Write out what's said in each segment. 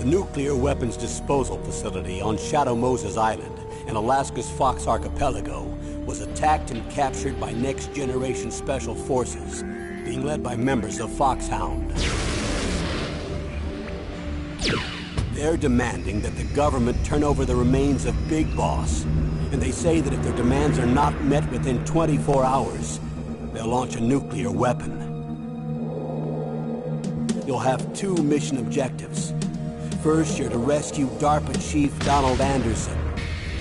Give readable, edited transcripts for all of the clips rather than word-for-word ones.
The nuclear weapons disposal facility on Shadow Moses Island in Alaska's Fox Archipelago was attacked and captured by next-generation special forces, being led by members of Foxhound. They're demanding that the government turn over the remains of Big Boss, and they say that if their demands are not met within 24 hours, they'll launch a nuclear weapon. You'll have two mission objectives. First, you're to rescue DARPA Chief Donald Anderson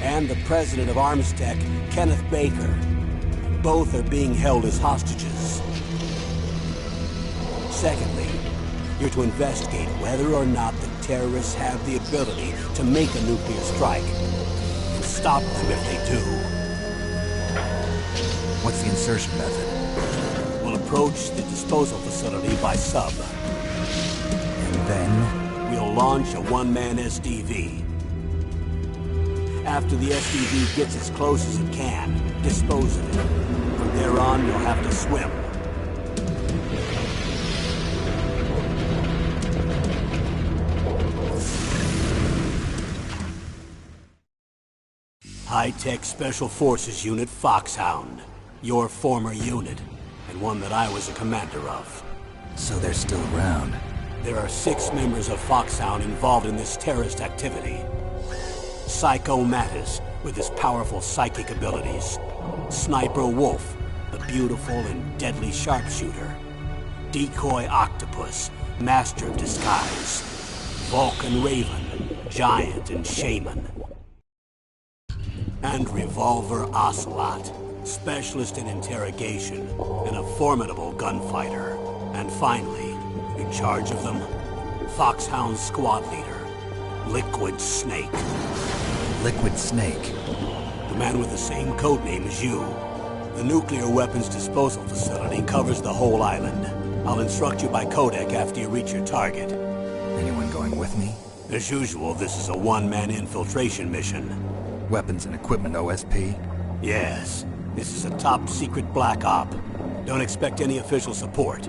and the president of Armstech, Kenneth Baker. Both are being held as hostages. Secondly, you're to investigate whether or not the terrorists have the ability to make a nuclear strike, and stop them if they do. What's the insertion method? We'll approach the disposal facility by sub. And then? We'll launch a one-man SDV. After the SDV gets as close as it can, dispose of it. From there on, you'll have to swim. High-Tech Special Forces Unit Foxhound. Your former unit, and one that I was a commander of. So they're still around. There are 6 members of Foxhound involved in this terrorist activity. Psycho Mattis, with his powerful psychic abilities. Sniper Wolf, the beautiful and deadly sharpshooter. Decoy Octopus, master of disguise. Vulcan Raven, giant and shaman. And Revolver Ocelot, specialist in interrogation and a formidable gunfighter. And finally, in charge of them, Foxhound squad leader, Liquid Snake. Liquid Snake? The man with the same codename as you. The nuclear weapons disposal facility covers the whole island. I'll instruct you by codec after you reach your target. Anyone going with me? As usual, this is a one-man infiltration mission. Weapons and equipment OSP? Yes. This is a top-secret black op. Don't expect any official support.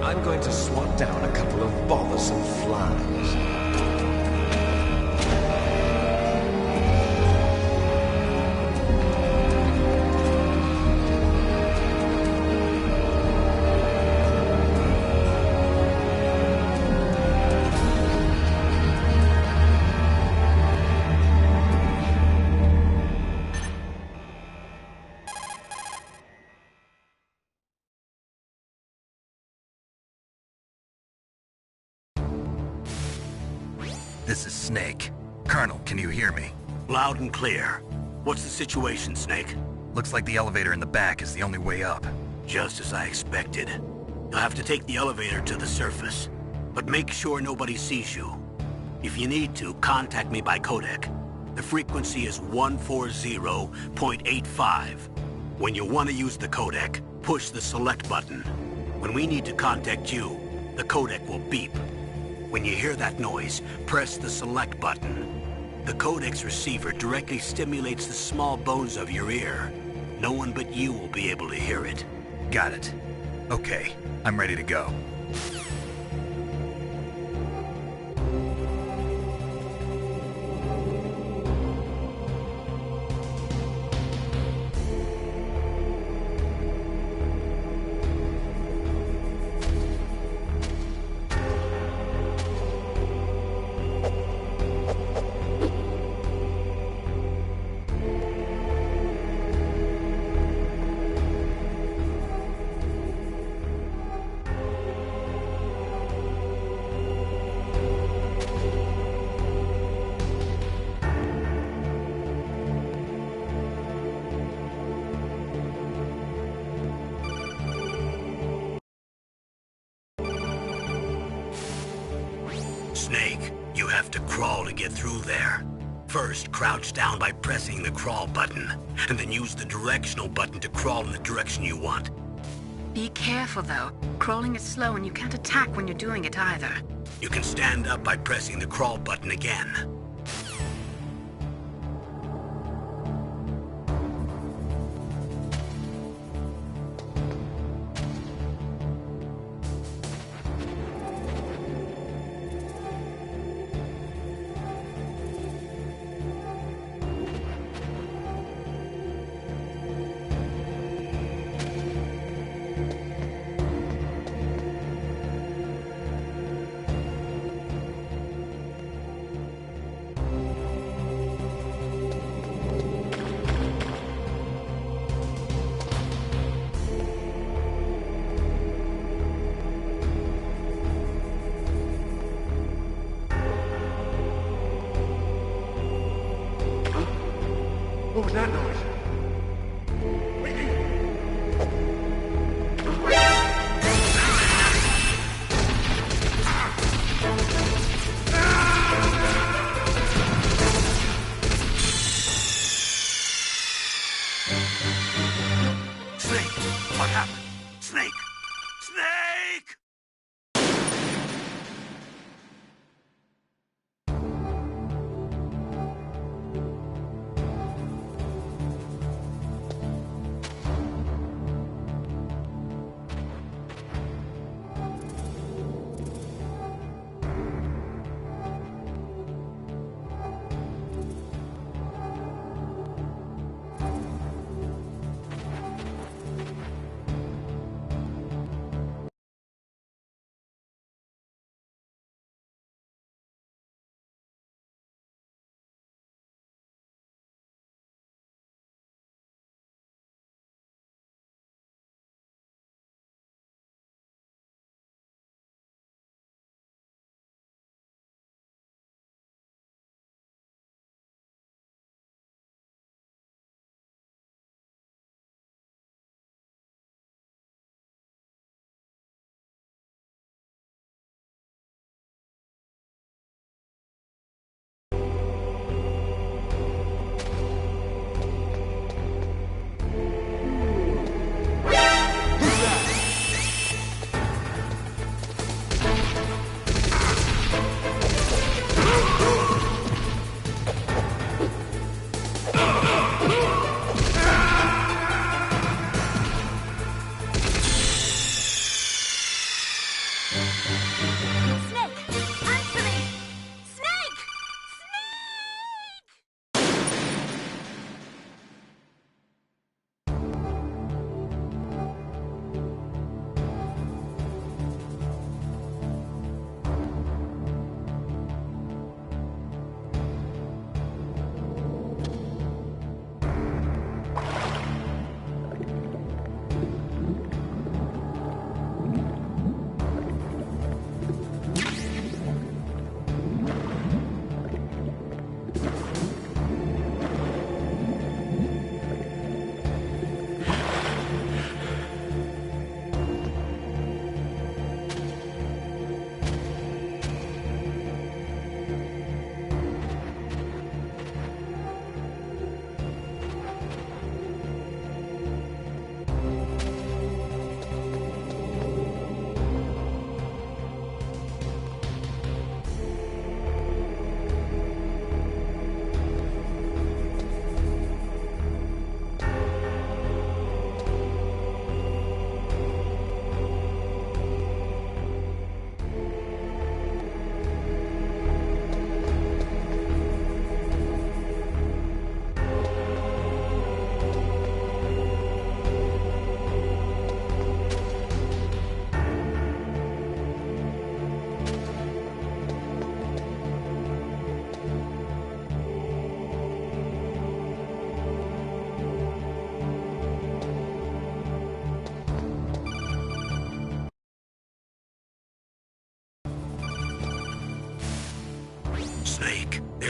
I'm going to swat down a couple of bothersome flies. This is Snake. Colonel, can you hear me? Loud and clear. What's the situation, Snake? Looks like the elevator in the back is the only way up. Just as I expected. You'll have to take the elevator to the surface. But make sure nobody sees you. If you need to, contact me by codec. The frequency is 140.85. When you want to use the codec, push the select button. When we need to contact you, the codec will beep. When you hear that noise, press the select button. The codex receiver directly stimulates the small bones of your ear. No one but you will be able to hear it. Got it. Okay, I'm ready to go. Snake, you have to crawl to get through there. First, crouch down by pressing the crawl button, and then use the directional button to crawl in the direction you want. Be careful, though. Crawling is slow and you can't attack when you're doing it either. You can stand up by pressing the crawl button again. What was that noise? Snake! What happened? Snake! Snake!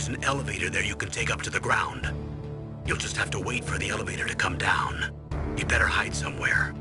There's an elevator there you can take up to the ground. You'll just have to wait for the elevator to come down. You'd better hide somewhere.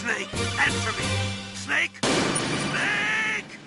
Snake, answer me! Snake! Snake!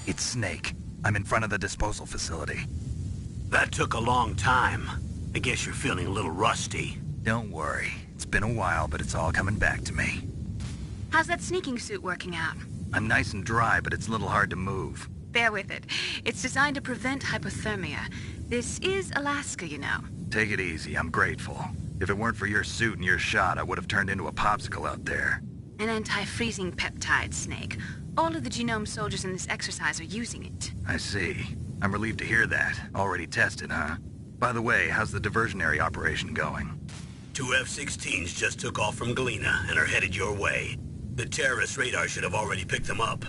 It's Snake. I'm in front of the disposal facility. That took a long time. I guess you're feeling a little rusty. Don't worry. It's been a while, but it's all coming back to me. How's that sneaking suit working out? I'm nice and dry, but it's a little hard to move. Bear with it. It's designed to prevent hypothermia. This is Alaska, you know. Take it easy. I'm grateful. If it weren't for your suit and your shot, I would have turned into a popsicle out there. An anti-freezing peptide, Snake. All of the genome soldiers in this exercise are using it. I see. I'm relieved to hear that. Already tested, huh? By the way, how's the diversionary operation going? 2 F-16s just took off from Galena and are headed your way. The terrorist radar should have already picked them up.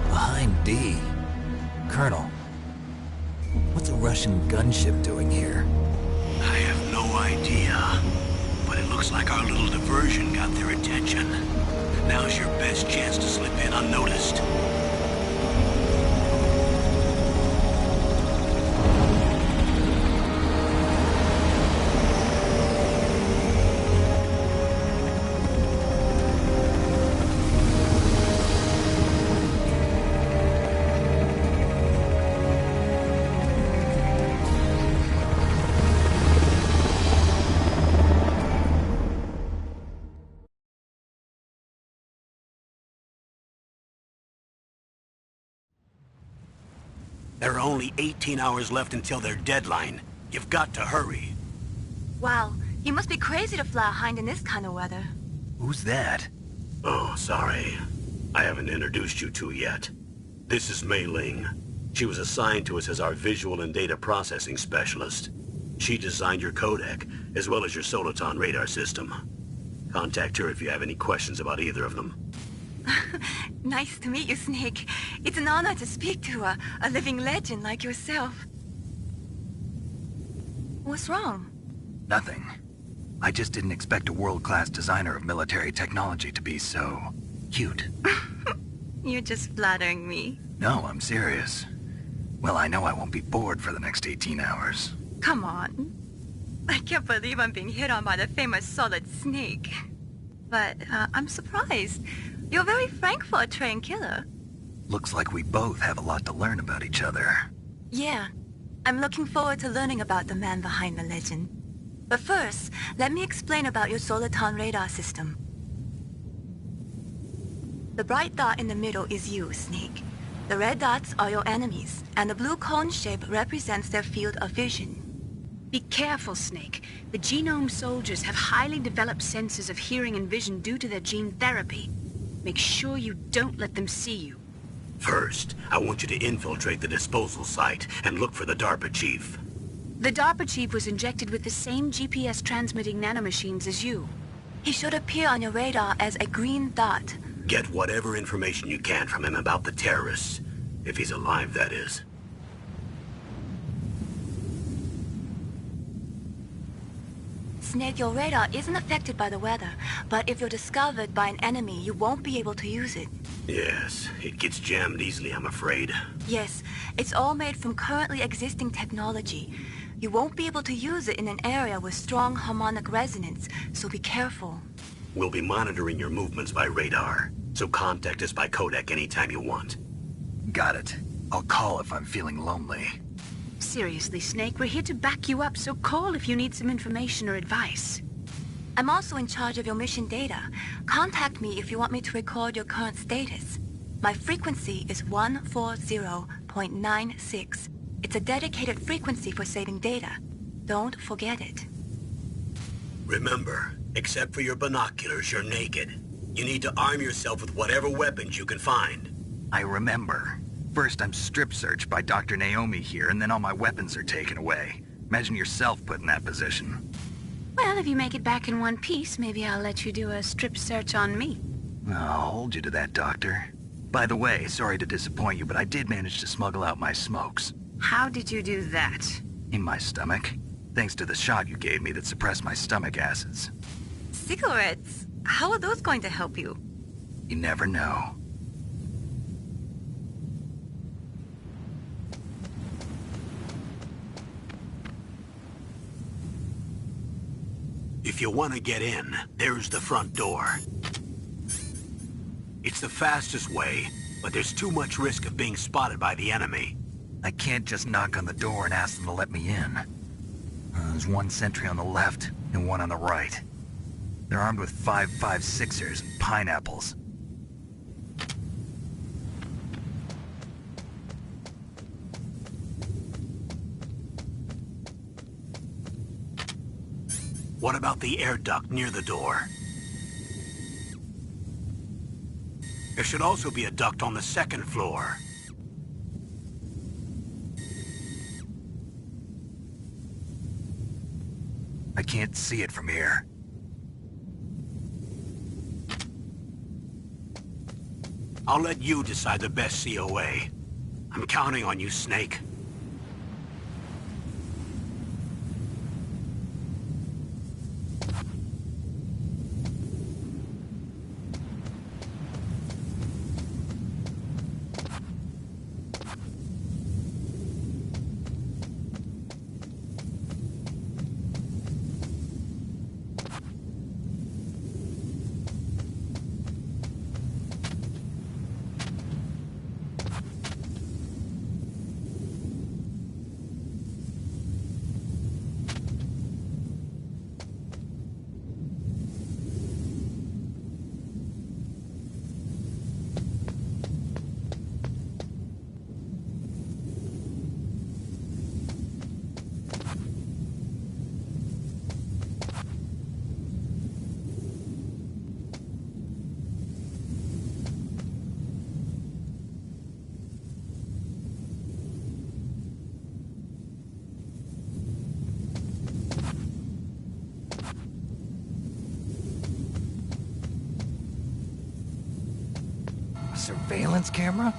Behind D. Colonel, what's a Russian gunship doing here? I have no idea, but it looks like our little diversion got their attention. Now's your best chance to slip in unnoticed. There are only 18 hours left until their deadline. You've got to hurry. Wow, you must be crazy to fly a hind in this kind of weather. Who's that? Oh, sorry. I haven't introduced you to yet. This is Mei Ling. She was assigned to us as our visual and data processing specialist. She designed your codec, as well as your Soliton radar system. Contact her if you have any questions about either of them. Nice to meet you, Snake. It's an honor to speak to a living legend like yourself. What's wrong? Nothing. I just didn't expect a world-class designer of military technology to be so cute. You're just flattering me. No, I'm serious. Well, I know I won't be bored for the next 18 hours. Come on. I can't believe I'm being hit on by the famous Solid Snake. But I'm surprised. You're very frank for a trained killer. Looks like we both have a lot to learn about each other. Yeah. I'm looking forward to learning about the man behind the legend. But first, let me explain about your Soliton radar system. The bright dot in the middle is you, Snake. The red dots are your enemies, and the blue cone shape represents their field of vision. Be careful, Snake. The genome soldiers have highly developed senses of hearing and vision due to their gene therapy. Make sure you don't let them see you. First, I want you to infiltrate the disposal site and look for the DARPA chief. The DARPA chief was injected with the same GPS transmitting nanomachines as you. He should appear on your radar as a green dot. Get whatever information you can from him about the terrorists. If he's alive, that is. Snake, your radar isn't affected by the weather, but if you're discovered by an enemy, you won't be able to use it. Yes, it gets jammed easily, I'm afraid. Yes, it's all made from currently existing technology. You won't be able to use it in an area with strong harmonic resonance, so be careful. We'll be monitoring your movements by radar, so contact us by codec anytime you want. Got it. I'll call if I'm feeling lonely. Seriously, Snake, we're here to back you up, so call if you need some information or advice. I'm also in charge of your mission data. Contact me if you want me to record your current status. My frequency is 140.96. It's a dedicated frequency for saving data. Don't forget it. Remember, except for your binoculars, you're naked. You need to arm yourself with whatever weapons you can find. I remember. First, I'm strip-searched by Dr. Naomi here, and then all my weapons are taken away. Imagine yourself put in that position. Well, if you make it back in one piece, maybe I'll let you do a strip search on me. I'll hold you to that, Doctor. By the way, sorry to disappoint you, but I did manage to smuggle out my smokes. How did you do that? In my stomach. Thanks to the shot you gave me that suppressed my stomach acids. Cigarettes? How are those going to help you? You never know. If you want to get in, there's the front door. It's the fastest way, but there's too much risk of being spotted by the enemy. I can't just knock on the door and ask them to let me in. There's one sentry on the left and one on the right. They're armed with 5.56ers and pineapples. What about the air duct near the door? There should also be a duct on the second floor. I can't see it from here. I'll let you decide the best COA. I'm counting on you, Snake. Surveillance camera?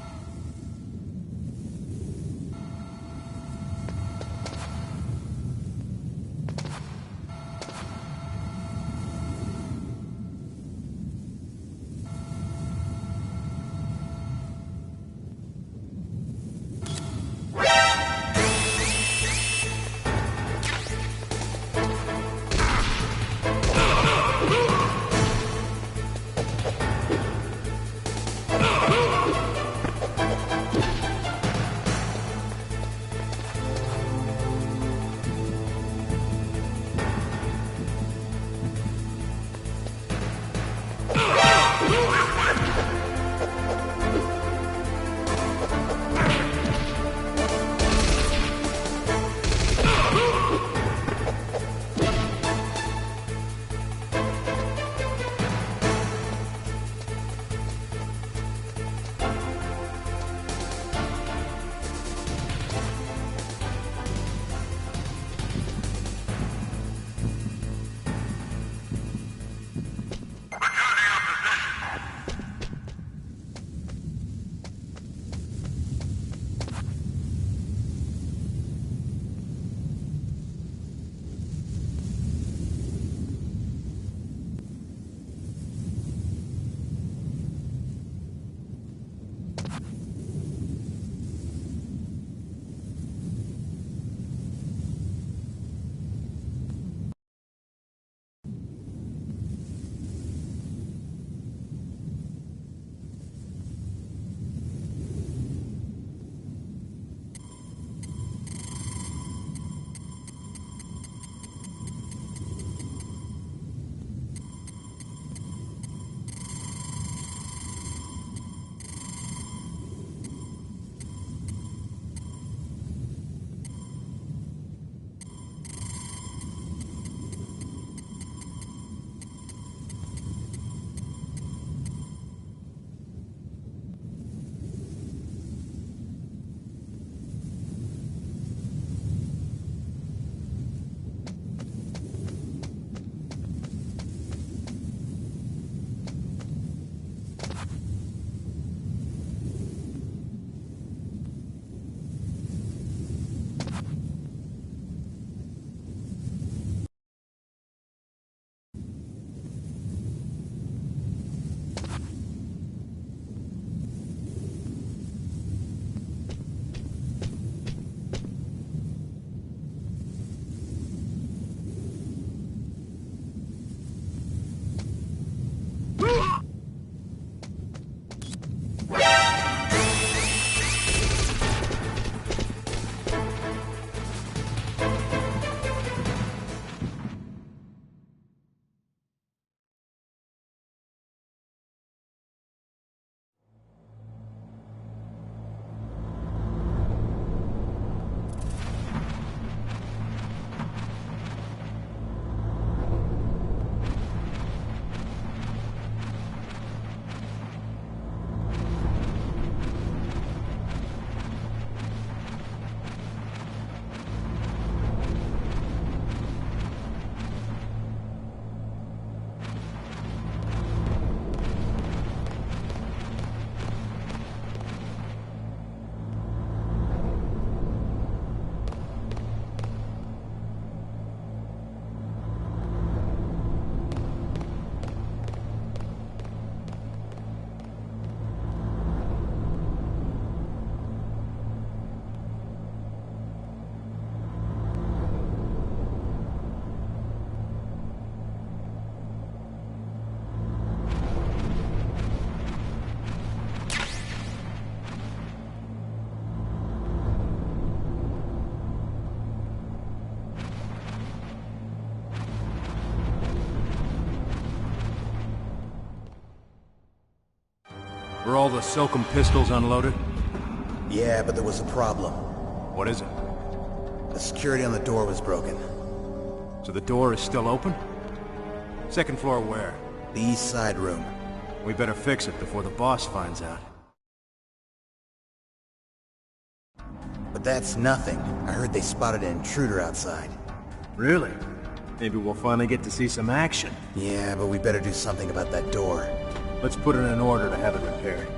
Were all the Silcom pistols unloaded? Yeah, but there was a problem. What is it? The security on the door was broken. So the door is still open? Second floor where? The east side room. We better fix it before the boss finds out. But that's nothing. I heard they spotted an intruder outside. Really? Maybe we'll finally get to see some action. Yeah, but we better do something about that door. Let's put in an order to have it repaired.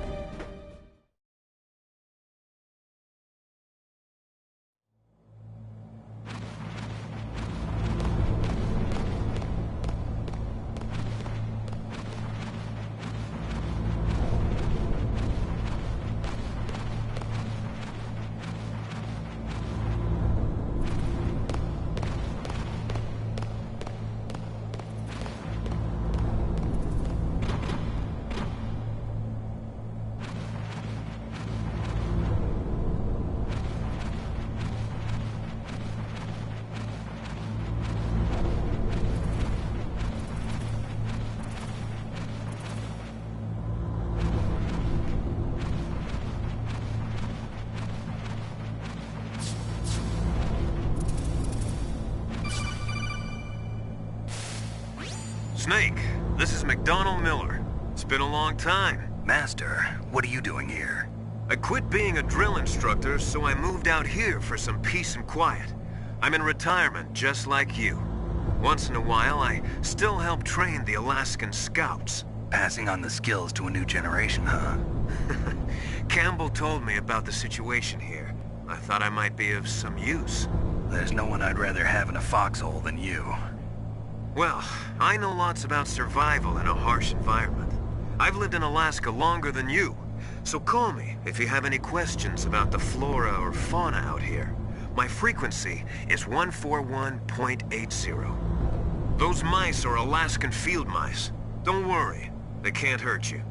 Snake, this is McDonald Miller. It's been a long time. Master, what are you doing here? I quit being a drill instructor, so I moved out here for some peace and quiet. I'm in retirement, just like you. Once in a while, I still help train the Alaskan Scouts. Passing on the skills to a new generation, huh? Campbell told me about the situation here. I thought I might be of some use. There's no one I'd rather have in a foxhole than you. Well, I know lots about survival in a harsh environment. I've lived in Alaska longer than you, so call me if you have any questions about the flora or fauna out here. My frequency is 141.80. Those mice are Alaskan field mice. Don't worry, they can't hurt you.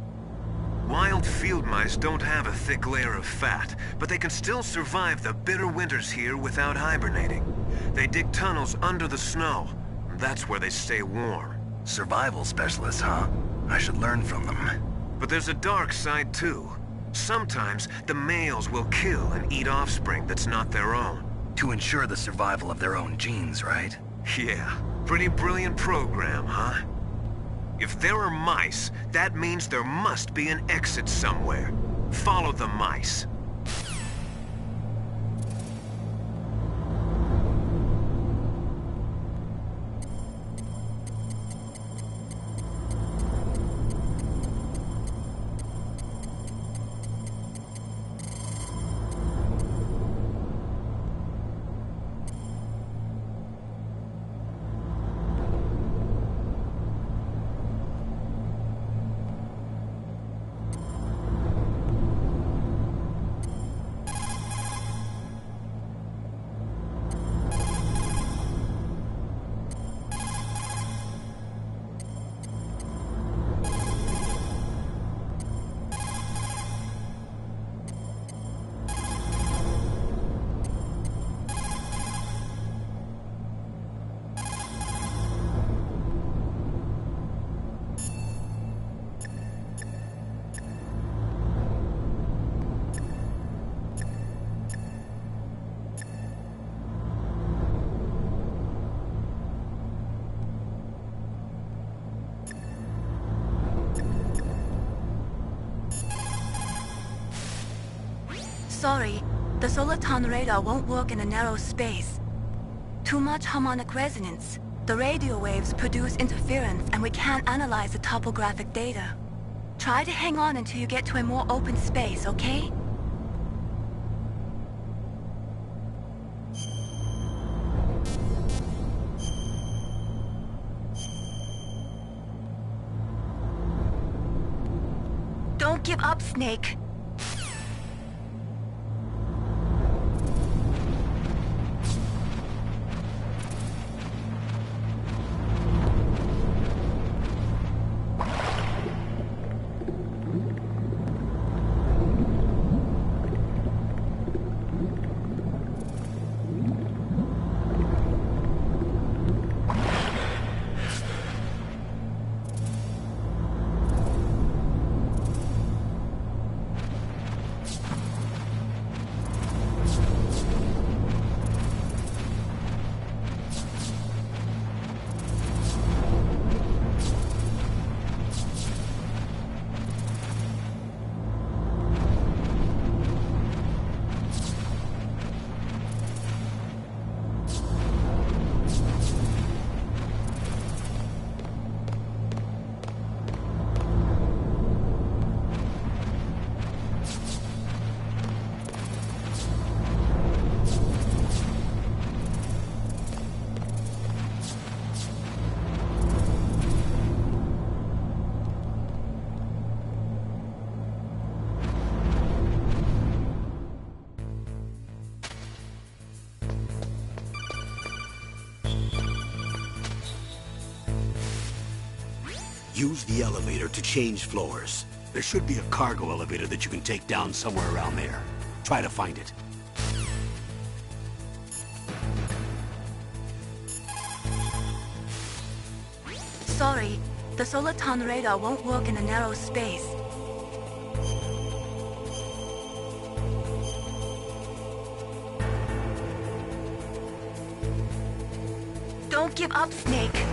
Wild field mice don't have a thick layer of fat, but they can still survive the bitter winters here without hibernating. They dig tunnels under the snow. That's where they stay warm. Survival specialists, huh? I should learn from them. But there's a dark side too. Sometimes the males will kill and eat offspring that's not their own. To ensure the survival of their own genes, right? Yeah, pretty brilliant program, huh? If there are mice, that means there must be an exit somewhere. Follow the mice. Sorry, the Soliton radar won't work in a narrow space. Too much harmonic resonance. The radio waves produce interference and we can't analyze the topographic data. Try to hang on until you get to a more open space, okay? Don't give up, Snake. Use the elevator to change floors. There should be a cargo elevator that you can take down somewhere around there. Try to find it. Sorry, the Soliton radar won't work in a narrow space. Don't give up, Snake.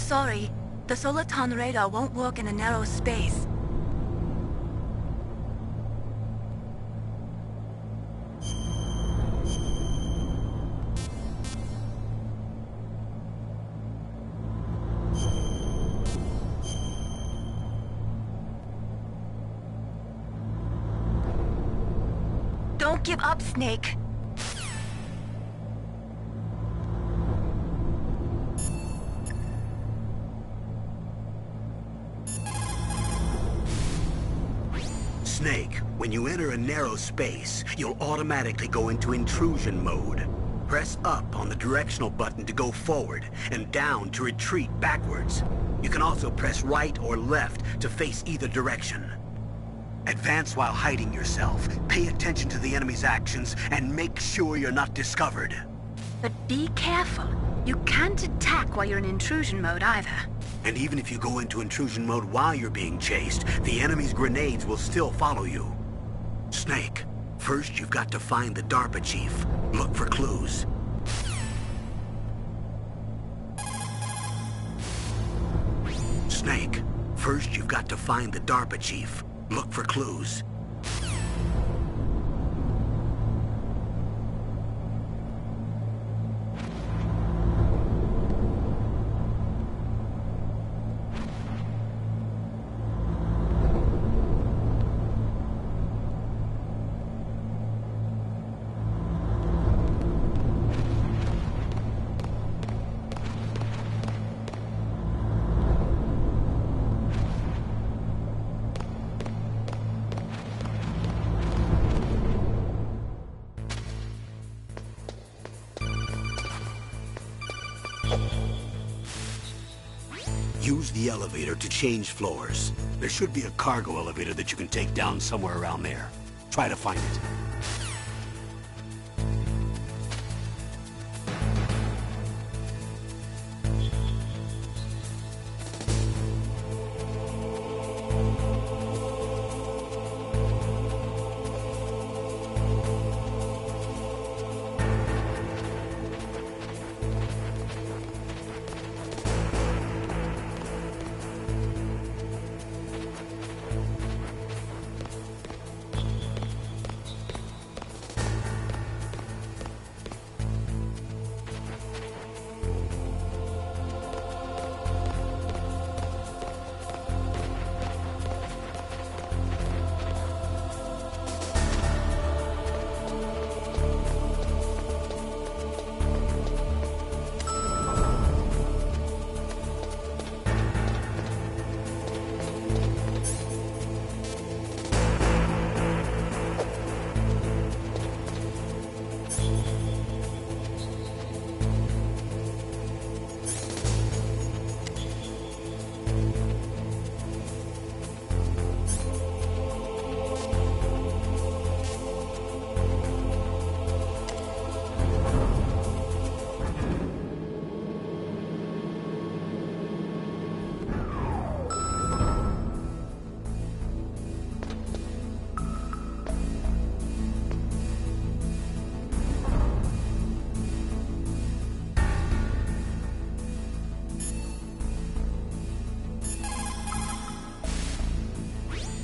Sorry, the Soliton radar won't work in a narrow space. Don't give up, Snake. Snake, when you enter a narrow space, you'll automatically go into intrusion mode. Press up on the directional button to go forward, and down to retreat backwards. You can also press right or left to face either direction. Advance while hiding yourself, pay attention to the enemy's actions, and make sure you're not discovered. But be careful. You can't attack while you're in intrusion mode either. And even if you go into intrusion mode while you're being chased, the enemy's grenades will still follow you. Snake, first you've got to find the DARPA chief. Look for clues. Snake, first you've got to find the DARPA chief. Look for clues. Use the elevator to change floors. There should be a cargo elevator that you can take down somewhere around there. Try to find it.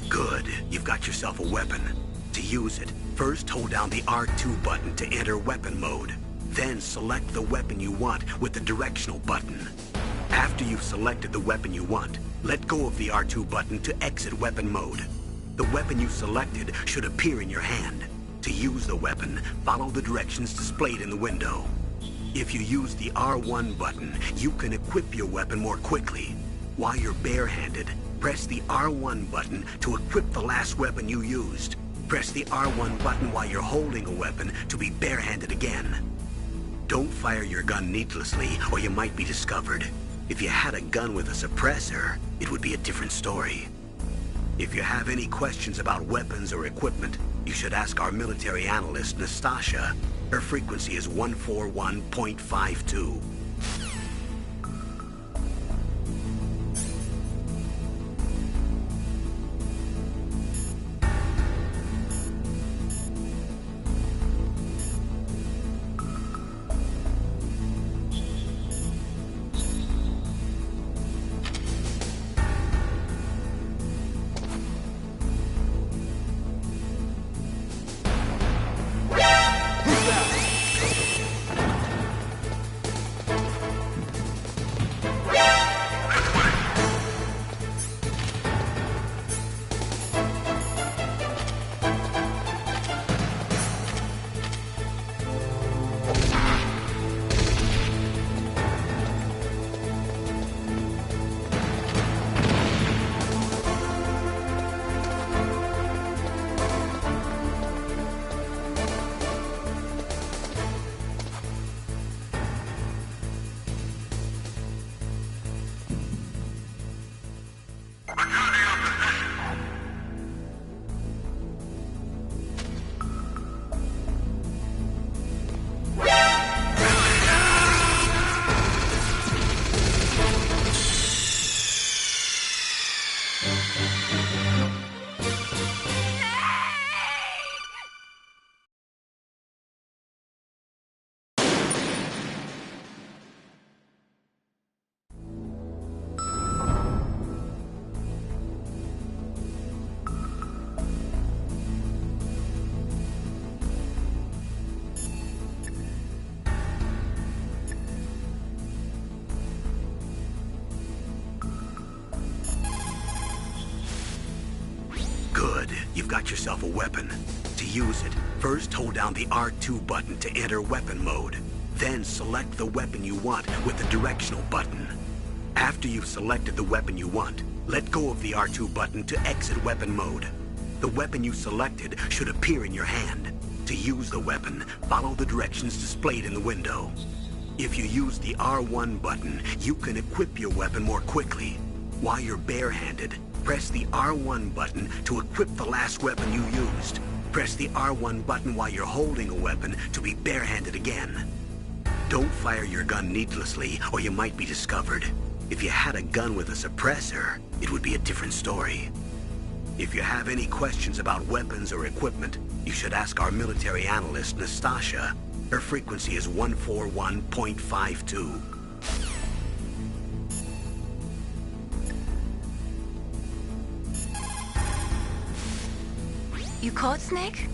Good. You've got yourself a weapon. To use it, first hold down the R2 button to enter weapon mode. Then select the weapon you want with the directional button. After you've selected the weapon you want, let go of the R2 button to exit weapon mode. The weapon you selected should appear in your hand. To use the weapon, follow the directions displayed in the window. If you use the R1 button, you can equip your weapon more quickly. While you're barehanded, press the R1 button to equip the last weapon you used. Press the R1 button while you're holding a weapon to be barehanded again. Don't fire your gun needlessly, or you might be discovered. If you had a gun with a suppressor, it would be a different story. If you have any questions about weapons or equipment, you should ask our military analyst, Nastasha. Her frequency is 141.52. got yourself a weapon. To use it, first hold down the R2 button to enter weapon mode. Then select the weapon you want with the directional button. After you've selected the weapon you want, let go of the R2 button to exit weapon mode. The weapon you selected should appear in your hand. To use the weapon, follow the directions displayed in the window. If you use the R1 button, you can equip your weapon more quickly. While you're barehanded, press the R1 button to equip the last weapon you used. Press the R1 button while you're holding a weapon to be barehanded again. Don't fire your gun needlessly, or you might be discovered. If you had a gun with a suppressor, it would be a different story. If you have any questions about weapons or equipment, you should ask our military analyst, Nastasha. Her frequency is 141.52. You caught Snake?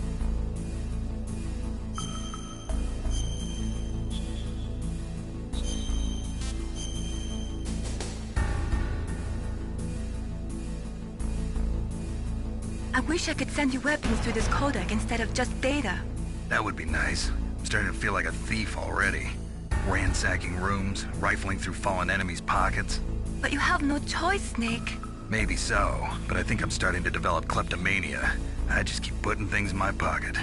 I wish I could send you weapons through this codec instead of just data. That would be nice. I'm starting to feel like a thief already. Ransacking rooms, rifling through fallen enemies' pockets. But you have no choice, Snake. Maybe so, but I think I'm starting to develop kleptomania. I just keep putting things in my pocket.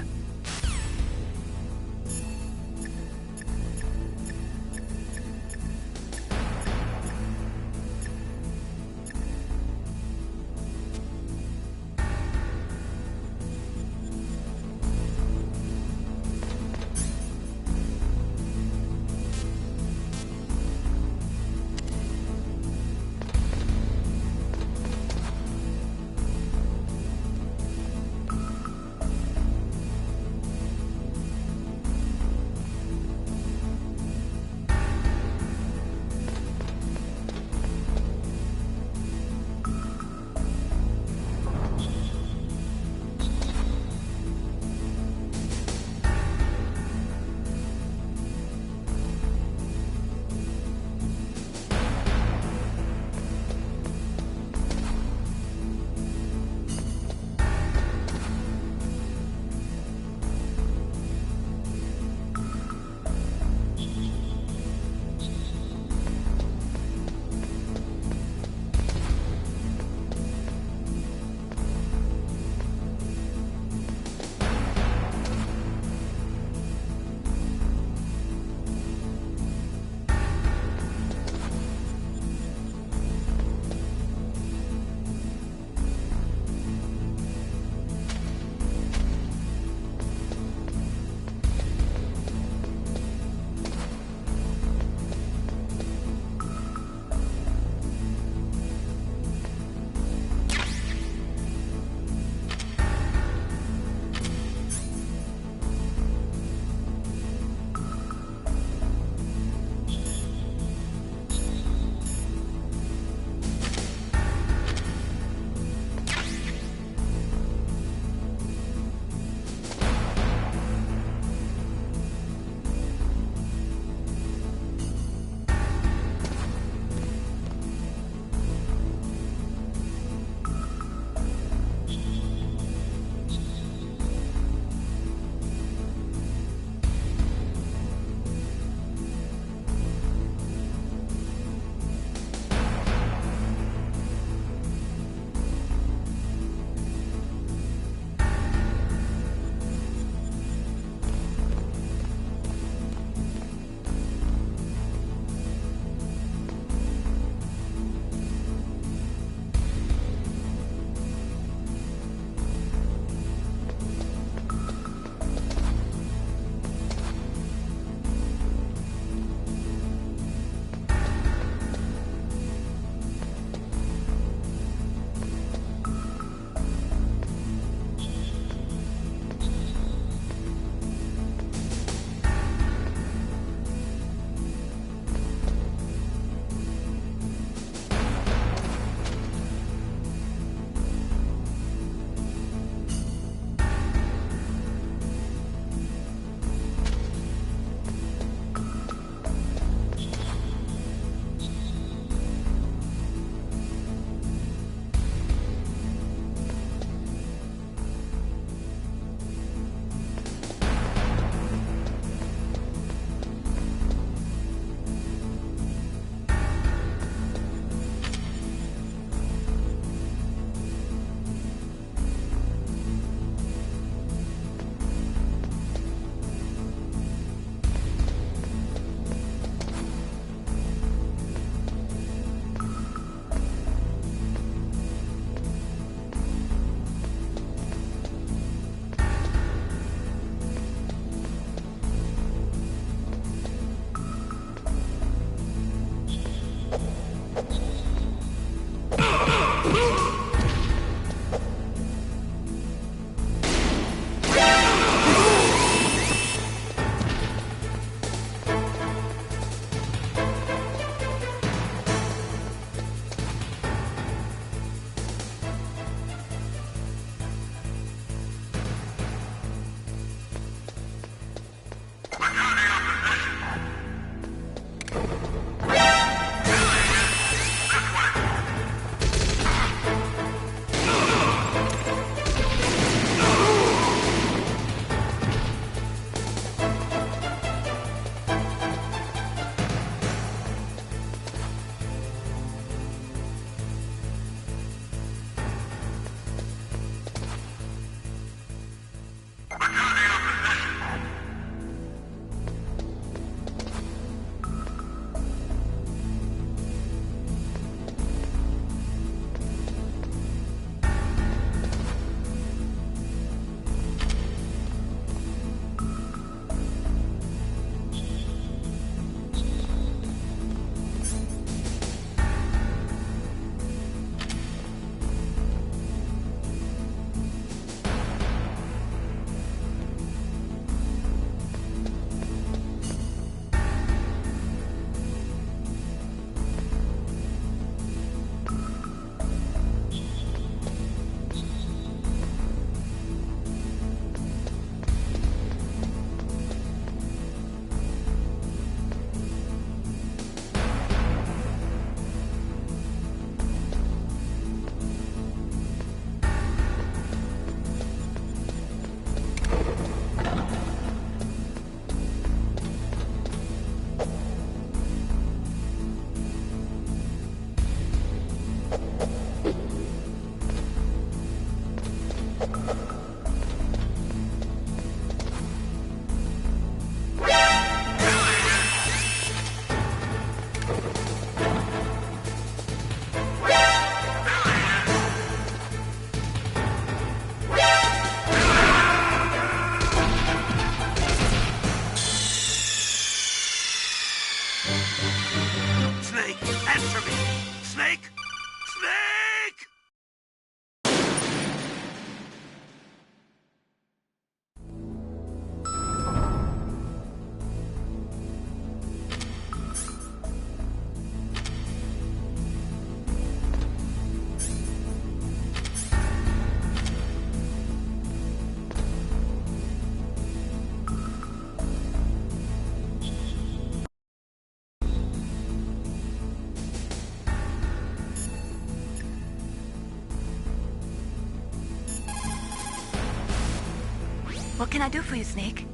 What can I do for you, Snake?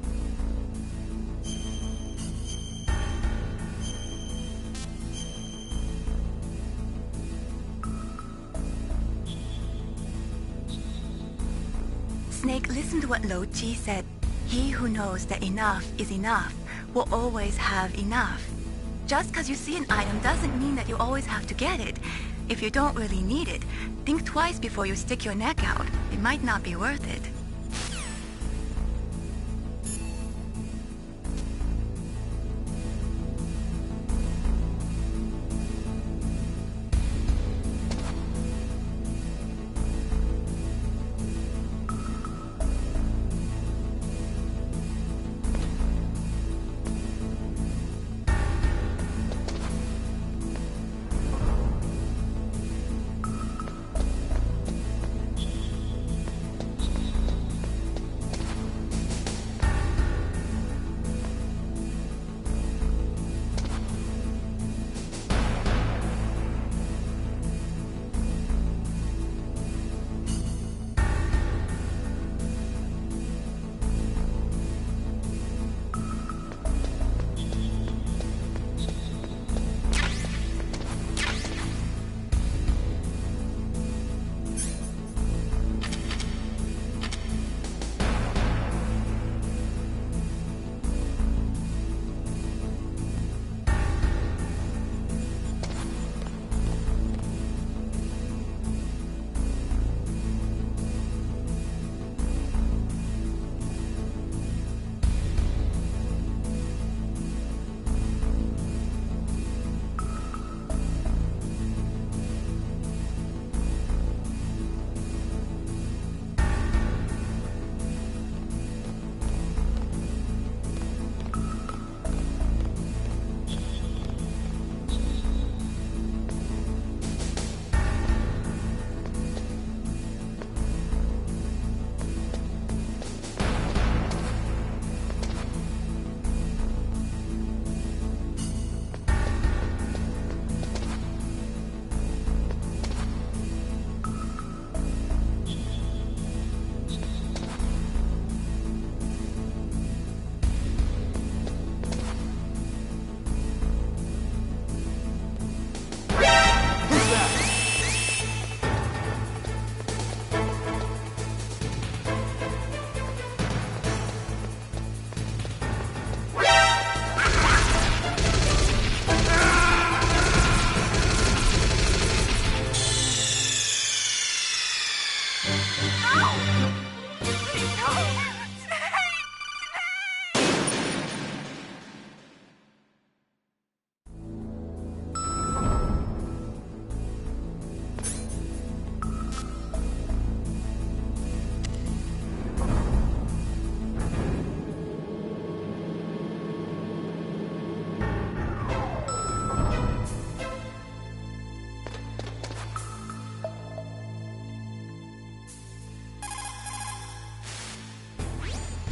Snake, listen to what Lo Chi said. He who knows that enough is enough will always have enough. Just because you see an item doesn't mean that you always have to get it. If you don't really need it, think twice before you stick your neck out. It might not be worth it.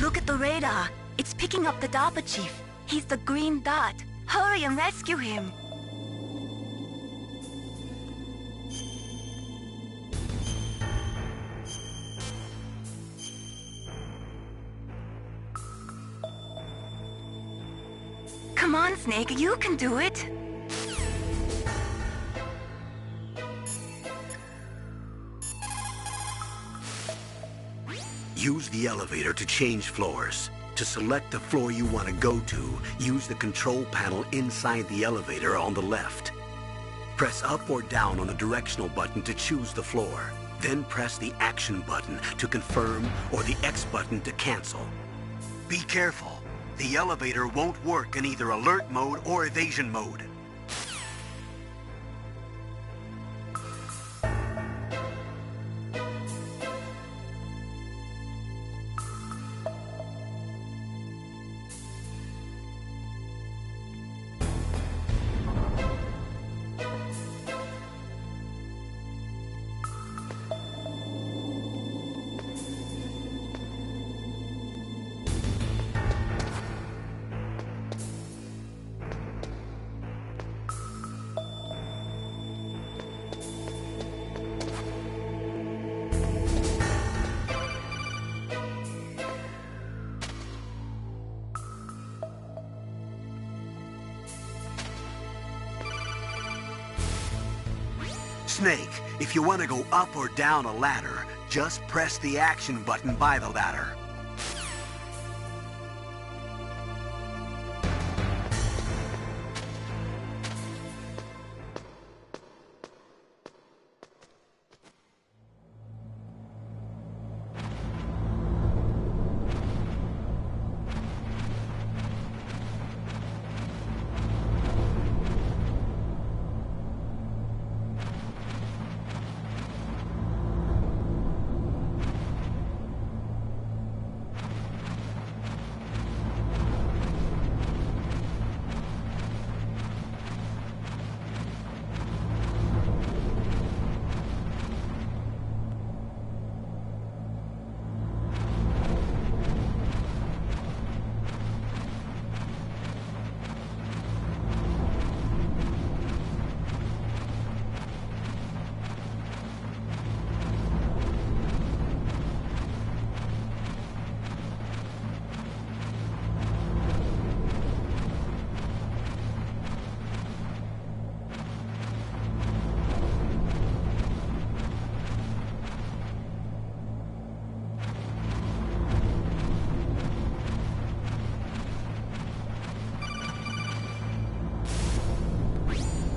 Look at the radar. It's picking up the DARPA chief. He's the green dot. Hurry and rescue him. Come on, Snake, you can do it. Use the elevator to change floors. To select the floor you want to go to, use the control panel inside the elevator on the left. Press up or down on the directional button to choose the floor. Then press the action button to confirm or the X button to cancel. Be careful. The elevator won't work in either alert mode or evasion mode. Snake, if you want to go up or down a ladder, just press the action button by the ladder.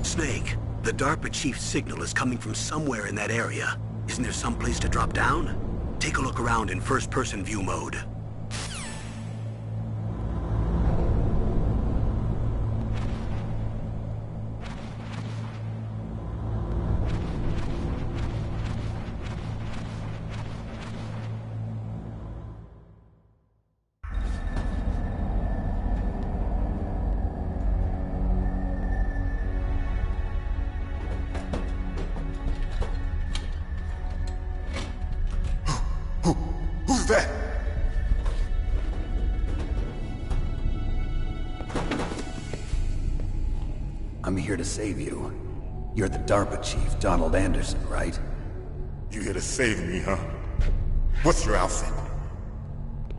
Snake, the DARPA chief's signal is coming from somewhere in that area. Isn't there some place to drop down? Take a look around in first-person view mode. Who's that? I'm here to save you. You're the DARPA chief, Donald Anderson, right? You here to save me, huh? What's your outfit?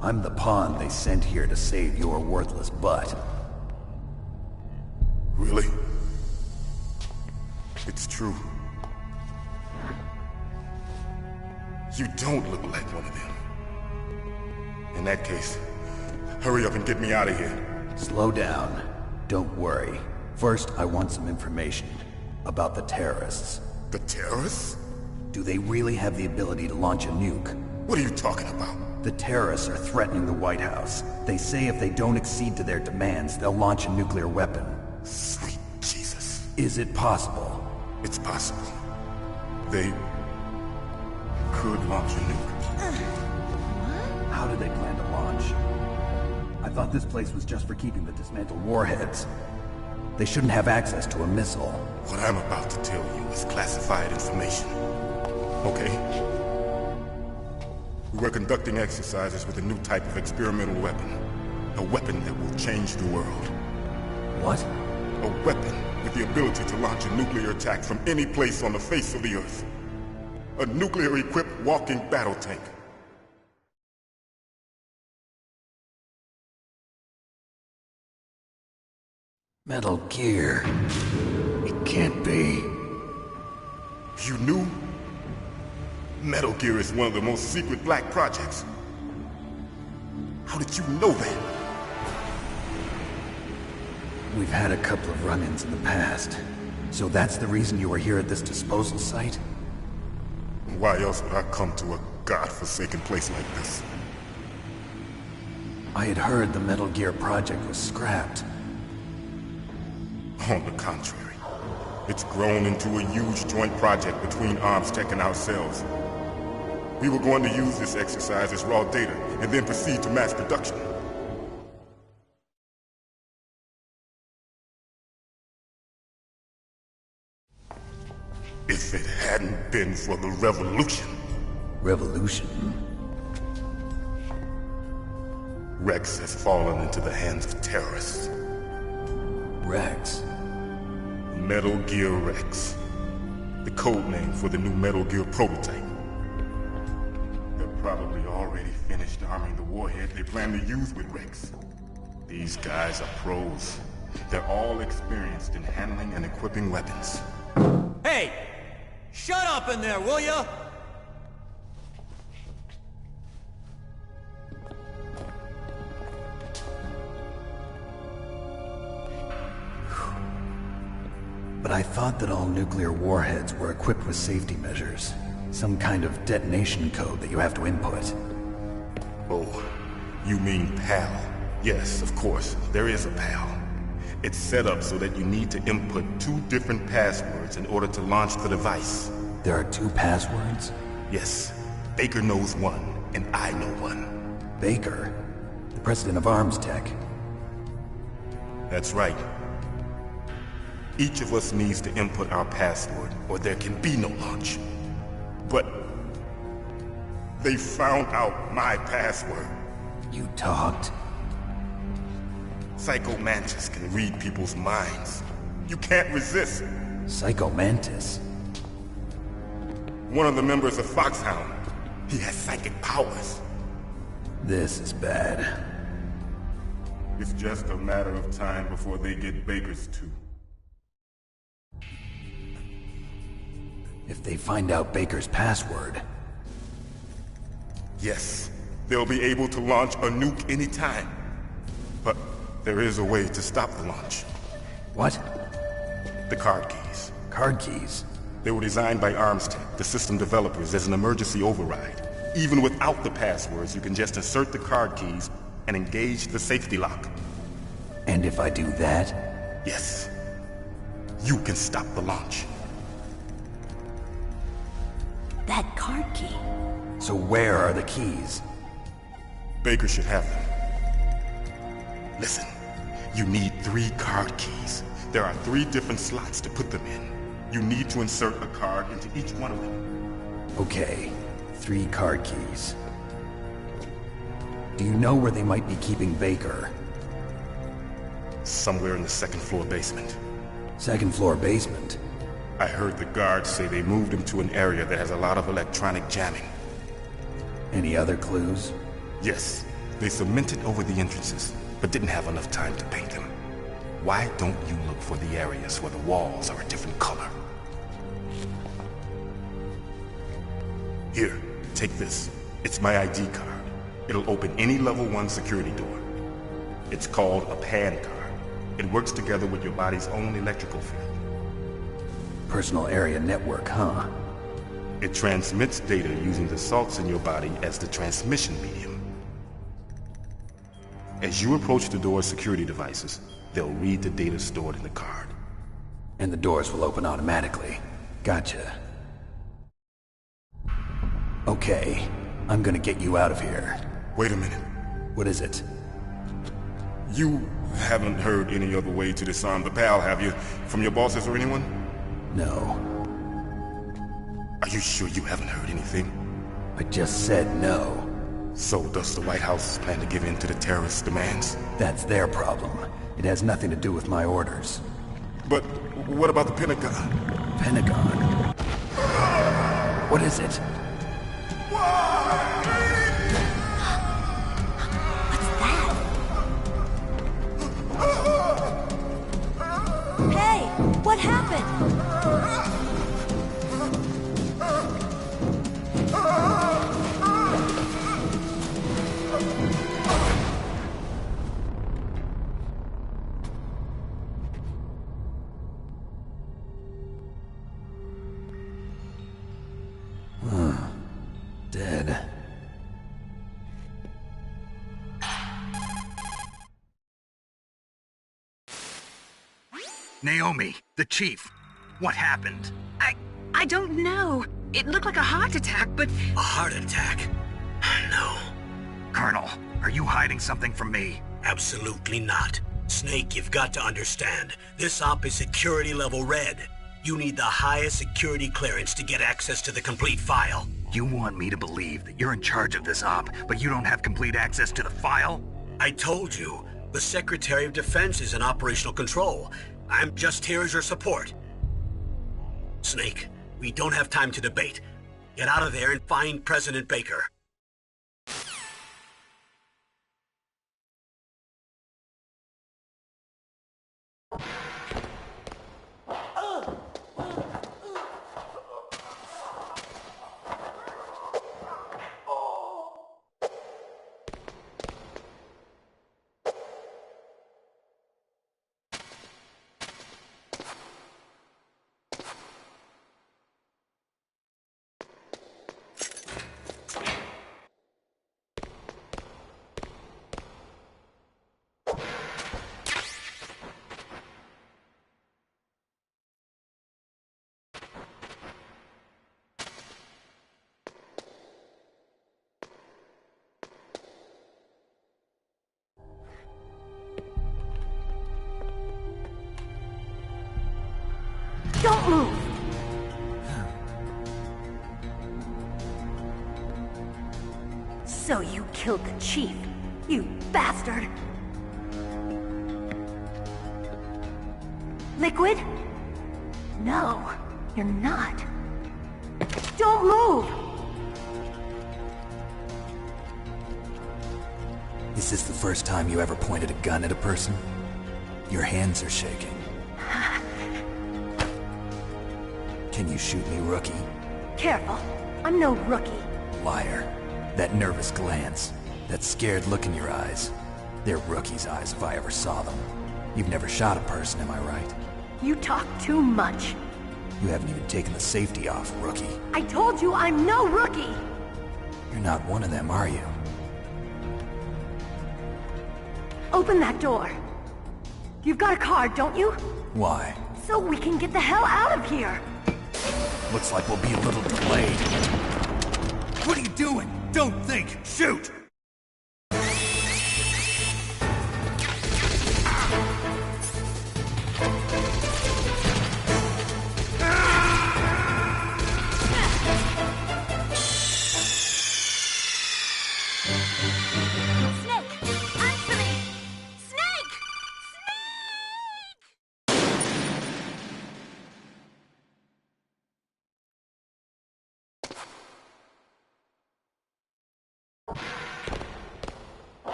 I'm the pawn they sent here to save your worthless butt. Really? It's true. You don't look like one of them. In that case, hurry up and get me out of here. Slow down. Don't worry. First, I want some information about the terrorists. The terrorists? Do they really have the ability to launch a nuke? What are you talking about? The terrorists are threatening the White House. They say if they don't accede to their demands, they'll launch a nuclear weapon. Sweet Jesus. Is it possible? It's possible. They could launch a nuke. How do they plan to launch? I thought this place was just for keeping the dismantled warheads. They shouldn't have access to a missile. What I'm about to tell you is classified information. Okay? We were conducting exercises with a new type of experimental weapon. A weapon that will change the world. What? A weapon with the ability to launch a nuclear attack from any place on the face of the Earth. A nuclear-equipped walking battle tank. Metal Gear. It can't be. You knew? Metal Gear is one of the most secret black projects. How did you know that? We've had a couple of run-ins in the past. So that's the reason you were here at this disposal site? Why else would I come to a godforsaken place like this? I had heard the Metal Gear project was scrapped. On the contrary, it's grown into a huge joint project between ArmsTech and ourselves. We were going to use this exercise as raw data, and then proceed to mass production. If it hadn't been for the revolution... Revolution? Rex has fallen into the hands of terrorists. Rex? Metal Gear Rex. The code name for the new Metal Gear prototype. They're probably already finished arming the warhead they plan to use with Rex. These guys are pros. They're all experienced in handling and equipping weapons. Hey! Shut up in there, will ya? But I thought that all nuclear warheads were equipped with safety measures. Some kind of detonation code that you have to input. Oh, you mean PAL? Yes, of course, there is a PAL. It's set up so that you need to input 2 different passwords in order to launch the device. There are 2 passwords? Yes, Baker knows one, and I know one. Baker? The president of Arms Tech. That's right. Each of us needs to input our password, or there can be no launch. But they found out my password. You talked? Psycho Mantis can read people's minds. You can't resist. Psycho Mantis? One of the members of Foxhound. He has psychic powers. This is bad. It's just a matter of time before they get Baker's too. If they find out Baker's password... Yes, they'll be able to launch a nuke anytime. But there is a way to stop the launch. What? The card keys. Card keys? They were designed by ArmsTech, the system developers, as an emergency override. Even without the passwords, you can just insert the card keys and engage the safety lock. And if I do that? Yes. You can stop the launch. That card key. So where are the keys? Baker should have them. Listen, you need 3 card keys. There are 3 different slots to put them in. You need to insert a card into each one of them. Okay, 3 card keys. Do you know where they might be keeping Baker? Somewhere in the 2nd floor basement. 2nd floor basement? I heard the guards say they moved him to an area that has a lot of electronic jamming. Any other clues? Yes. They cemented over the entrances, but didn't have enough time to paint them. Why don't you look for the areas where the walls are a different color? Here, take this. It's my ID card. It'll open any level 1 security door. It's called a PAN card. It works together with your body's own electrical field. Personal area network, huh? It transmits data using the salts in your body as the transmission medium. As you approach the door's security devices, they'll read the data stored in the card. And the doors will open automatically. Gotcha. Okay, I'm gonna get you out of here. Wait a minute. What is it? You haven't heard any other way to disarm the PAL, have you? From your bosses or anyone? No. Are you sure you haven't heard anything? I just said no. So does the White House plan to give in to the terrorists' demands? That's their problem. It has nothing to do with my orders. But what about the Pentagon? Pentagon? What is it? Hey, what happened? Dead. Naomi, the chief. What happened? I don't know. It looked like a heart attack, but... A heart attack? No. Colonel, are you hiding something from me? Absolutely not. Snake, you've got to understand. This op is security level red. You need the highest security clearance to get access to the complete file. You want me to believe that you're in charge of this op, but you don't have complete access to the file? I told you, the Secretary of Defense is in operational control. I'm just here as your support. Snake, we don't have time to debate. Get out of there and find President Baker. Don't move! So you killed the chief, you bastard! Liquid? No, you're not. Don't move! Is this the first time you ever pointed a gun at a person? Your hands are shaking. Can you shoot me, rookie? Careful, I'm no rookie. Liar. That nervous glance, that scared look in your eyes. They're rookie's eyes if I ever saw them. You've never shot a person, am I right? You talk too much. You haven't even taken the safety off, rookie. I told you I'm no rookie! You're not one of them, are you? Open that door. You've got a card, don't you? Why? So we can get the hell out of here! Looks like we'll be a little delayed. What are you doing? Don't think! Shoot!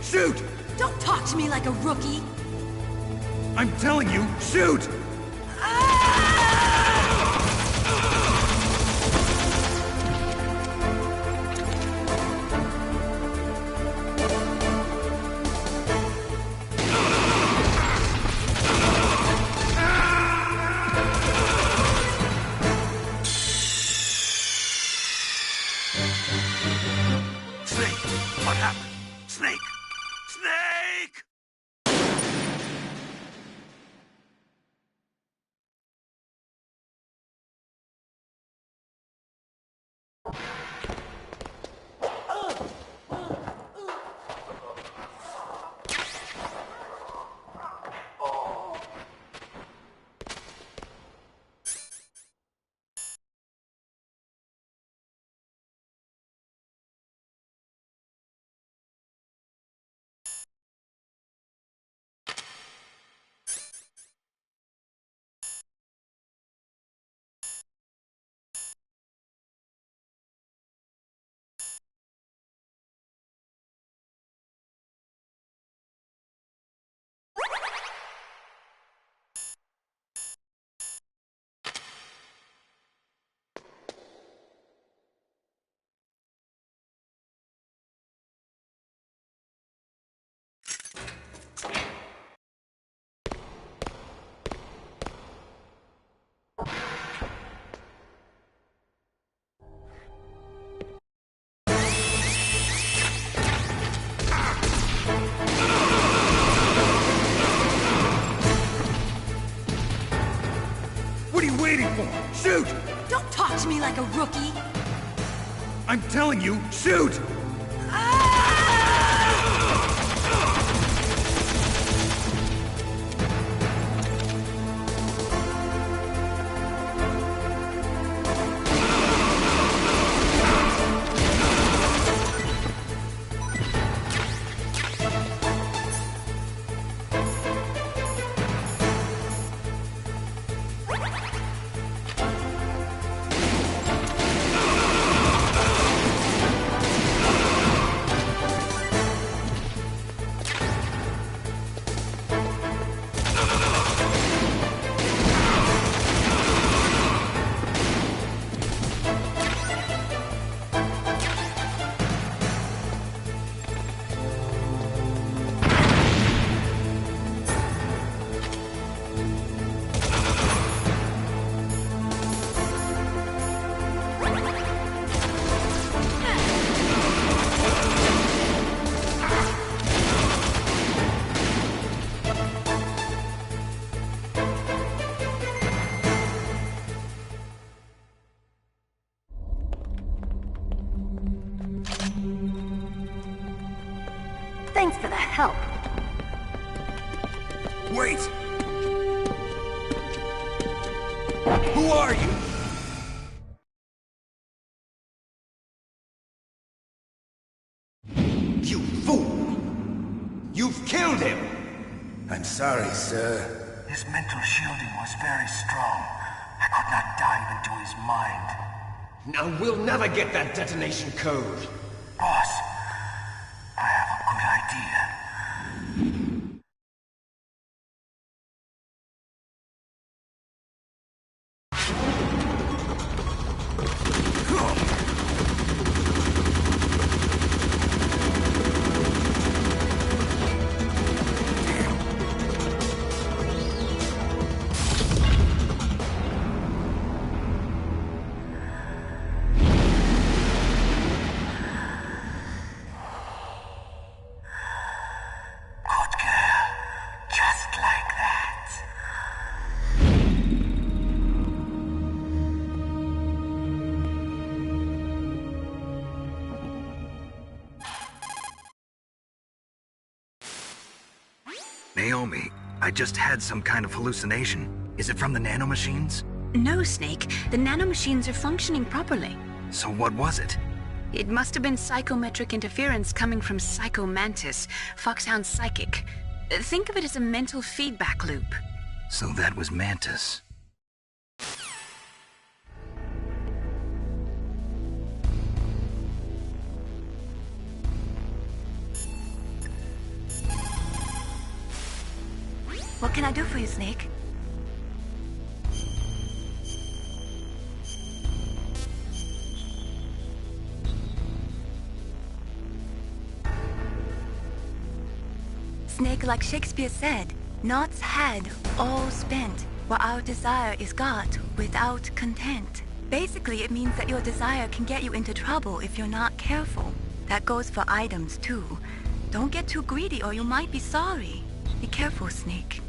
Shoot! Don't talk to me like a rookie! I'm telling you, shoot! Snake! What happened? Snake! Snake! What are you waiting for? Shoot! Don't talk to me like a rookie! I'm telling you, shoot! Thanks for the help. Wait! Who are you? You fool! You've killed him! I'm sorry, sir. His mental shielding was very strong. I could not dive into his mind. Now we'll never get that detonation code. Boss, I have a good idea. Naomi, I just had some kind of hallucination. Is it from the nanomachines? No, Snake. The nanomachines are functioning properly. So what was it? It must have been psychometric interference coming from Psycho Mantis, Foxhound's psychic. Think of it as a mental feedback loop. So that was Mantis. What can I do for you, Snake? Snake, like Shakespeare said, naughts had, all spent, while our desire is got without content. Basically, it means that your desire can get you into trouble if you're not careful. That goes for items, too. Don't get too greedy or you might be sorry. Be careful, Snake.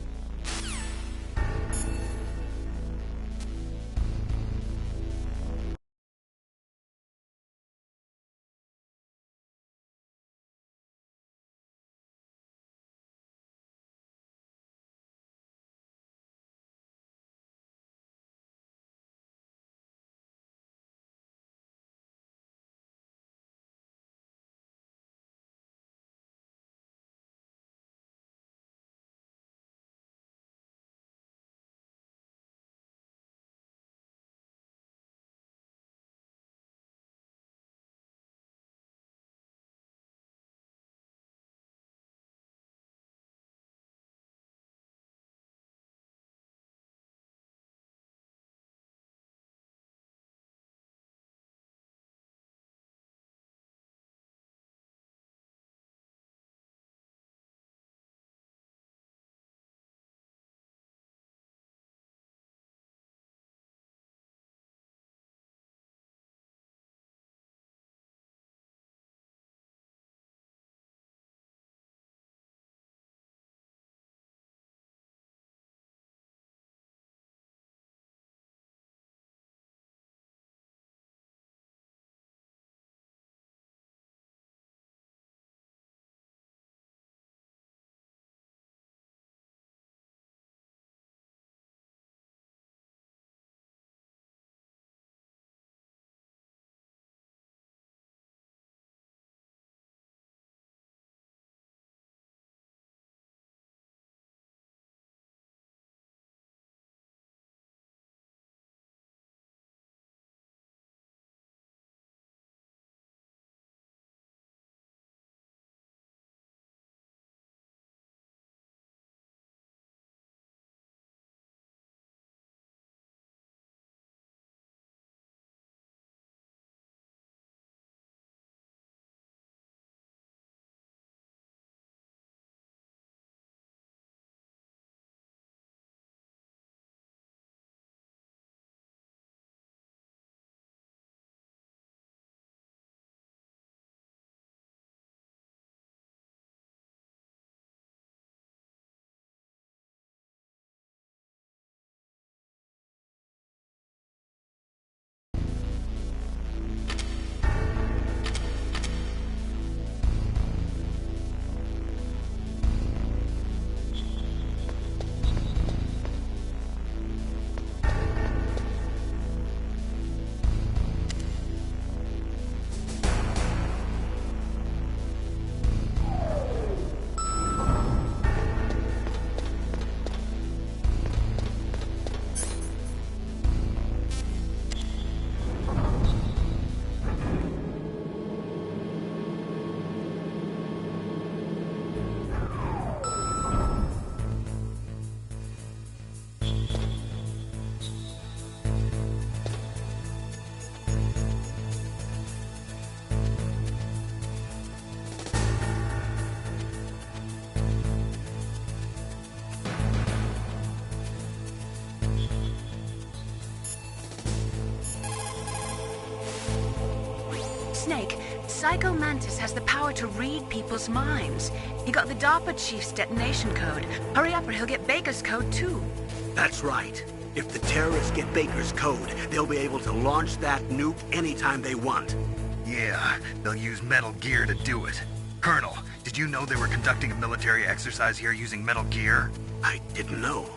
Snake, Psycho Mantis has the power to read people's minds. He got the DARPA chief's detonation code. Hurry up or he'll get Baker's code too. That's right. If the terrorists get Baker's code, they'll be able to launch that nuke anytime they want. Yeah, they'll use Metal Gear to do it. Colonel, did you know they were conducting a military exercise here using Metal Gear? I didn't know.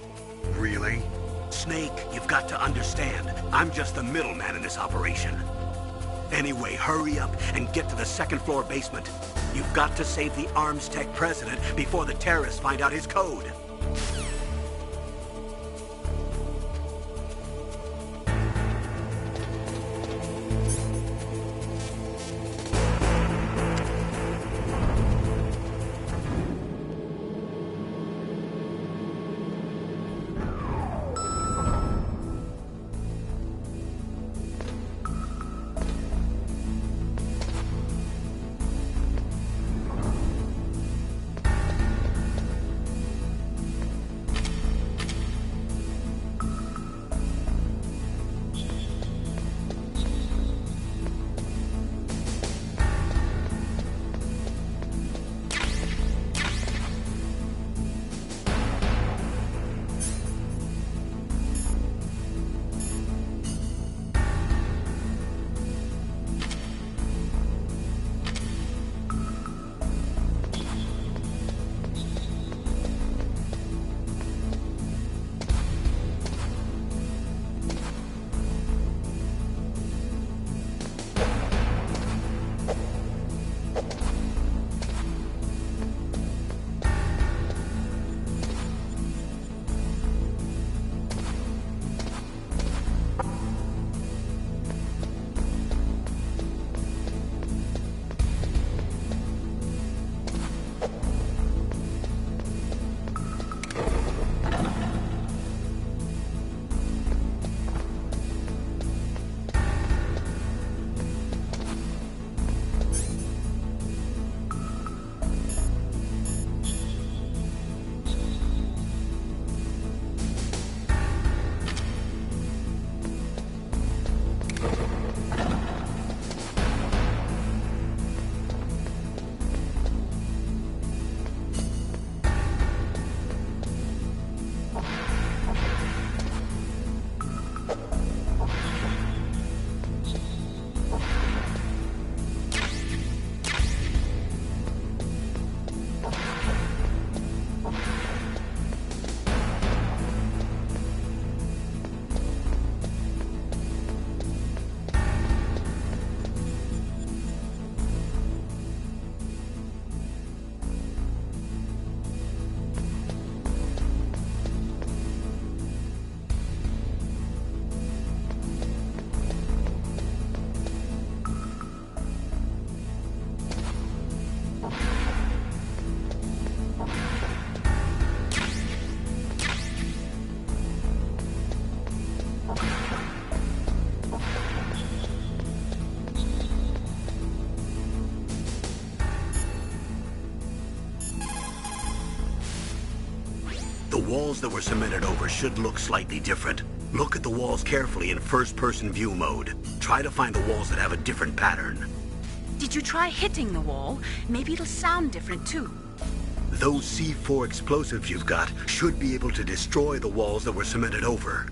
Really? Snake, you've got to understand. I'm just the middleman in this operation. Anyway, hurry up and get to the second-floor basement. You've got to save the Arms Tech president before the terrorists find out his code. The walls that were cemented over should look slightly different. Look at the walls carefully in first-person view mode. Try to find the walls that have a different pattern. Did you try hitting the wall? Maybe it'll sound different too. Those C4 explosives you've got should be able to destroy the walls that were cemented over.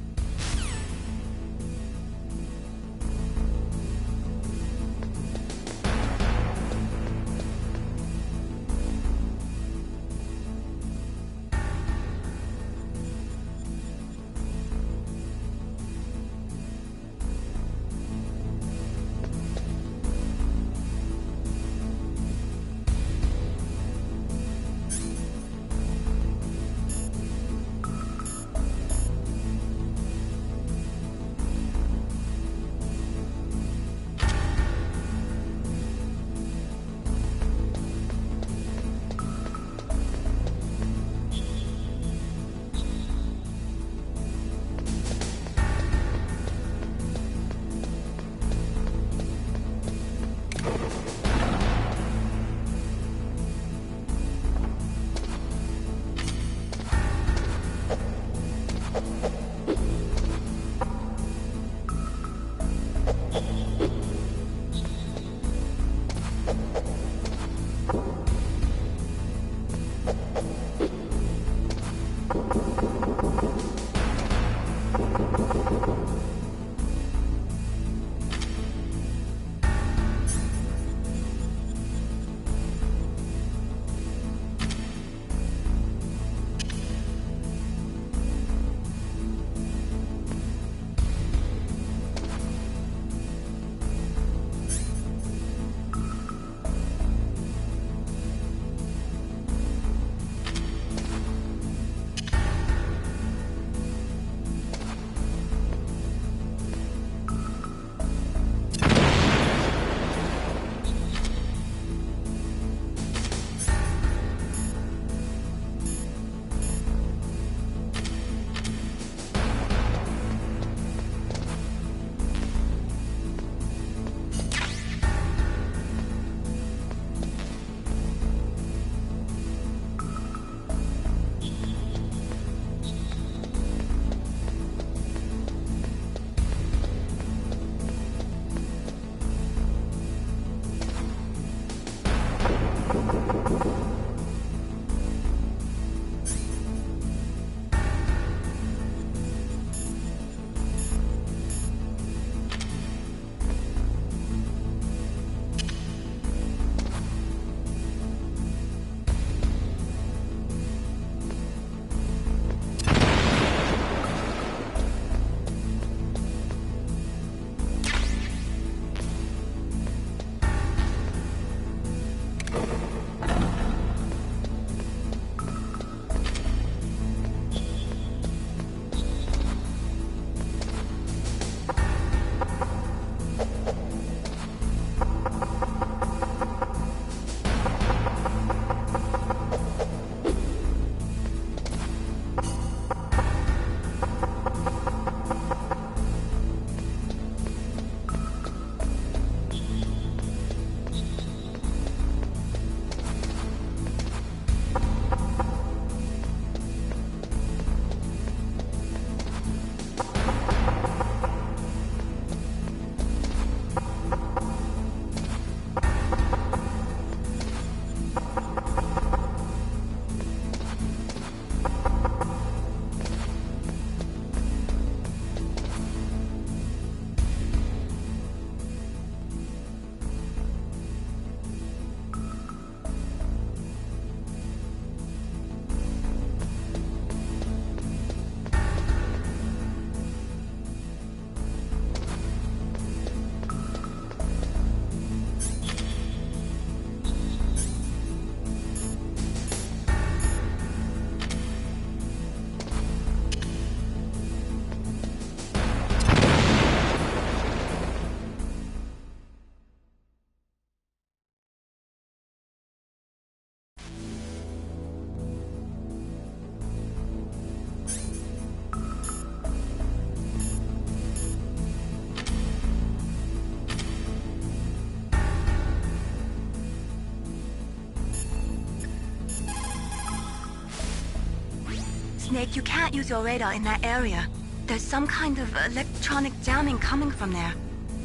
Snake, you can't use your radar in that area. There's some kind of electronic jamming coming from there.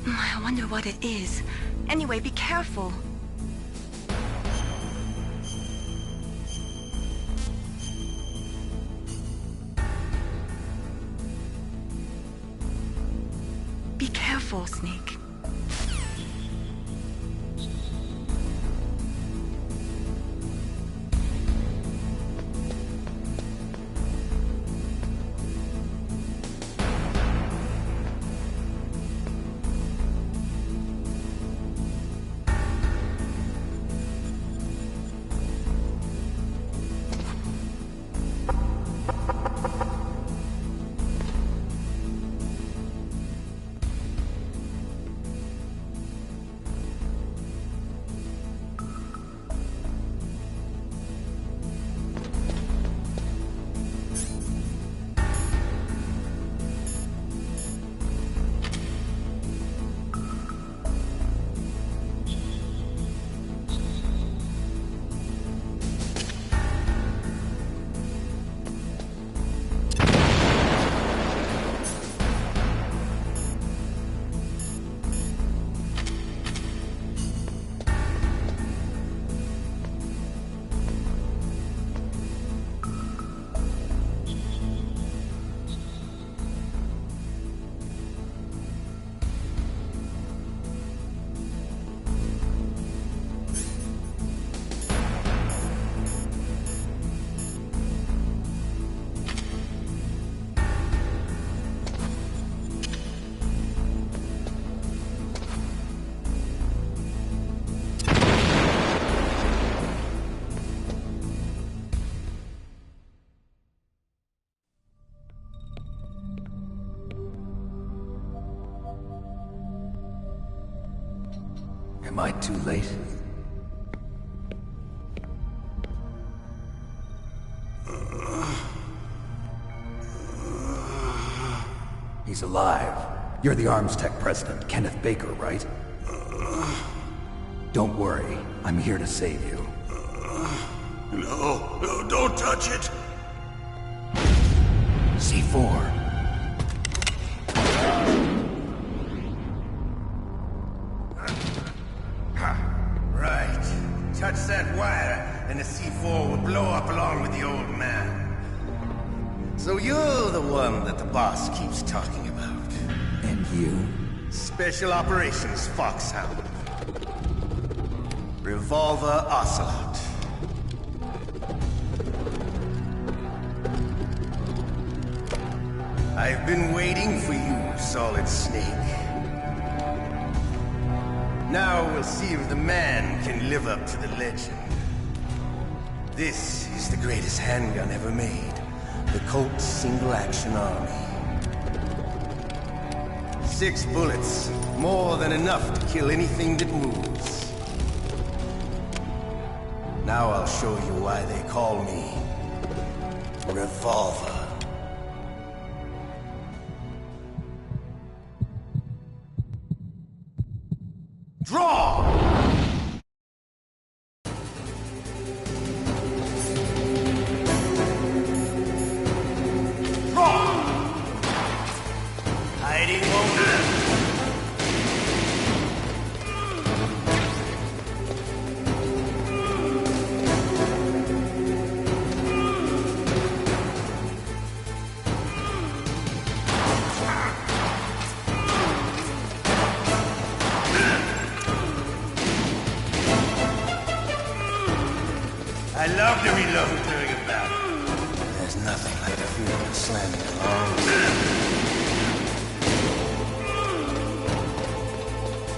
I wonder what it is. Anyway, be careful. Be careful, Snake. Am I too late? He's alive. You're the Arms Tech president, Kenneth Baker, right? Don't worry. I'm here to save you. No, don't touch it! C4. Right. Touch that wire, and the C4 will blow up along with the old man. So you're the one that the boss keeps talking about. And you? Special Operations Foxhound. Revolver Ocelot. I've been waiting for you, Solid Snake. Now we'll see if the man can live up to the legend. This is the greatest handgun ever made. The Colt Single Action Army. 6 bullets, more than enough to kill anything that moves. Now I'll show you why they call me Revolver. Draw! I love to reload during a battle. There's nothing like the feeling of slamming a long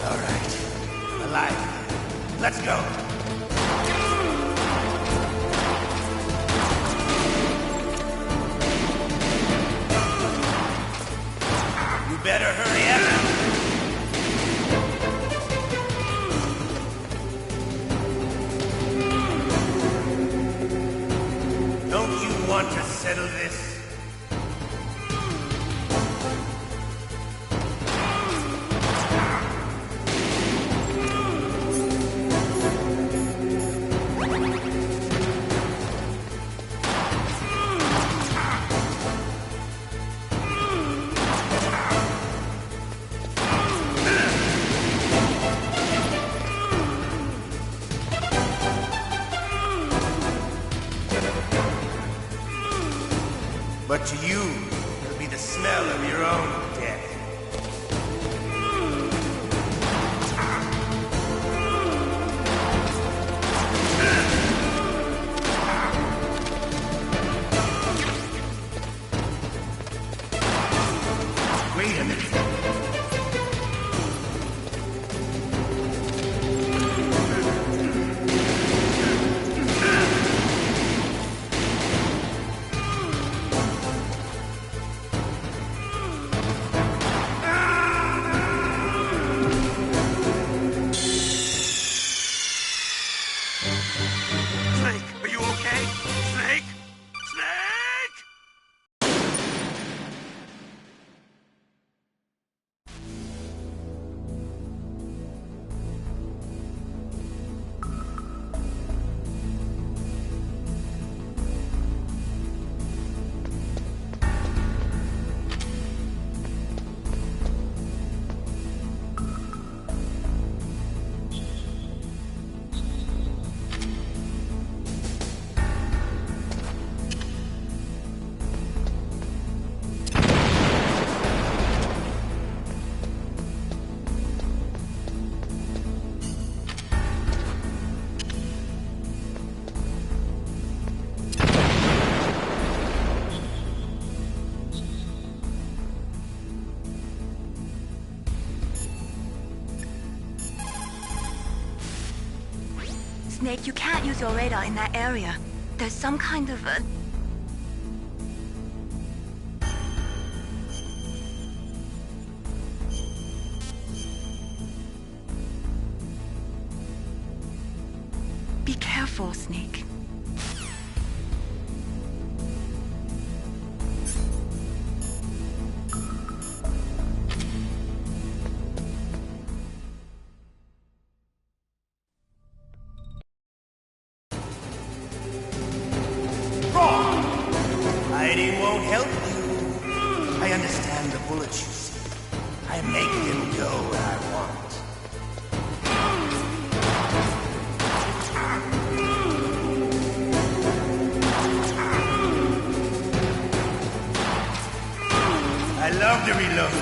All right. Alive. Let's go. You better hurry up. Want to settle this? But to you, it'll be the smell of your own death. Wait a minute. Snake, you can't use your radar in that area. There's some kind of a... before, Snake. Hiding won't help you. I understand the bullets you see. I make them go where I want. I love to reload.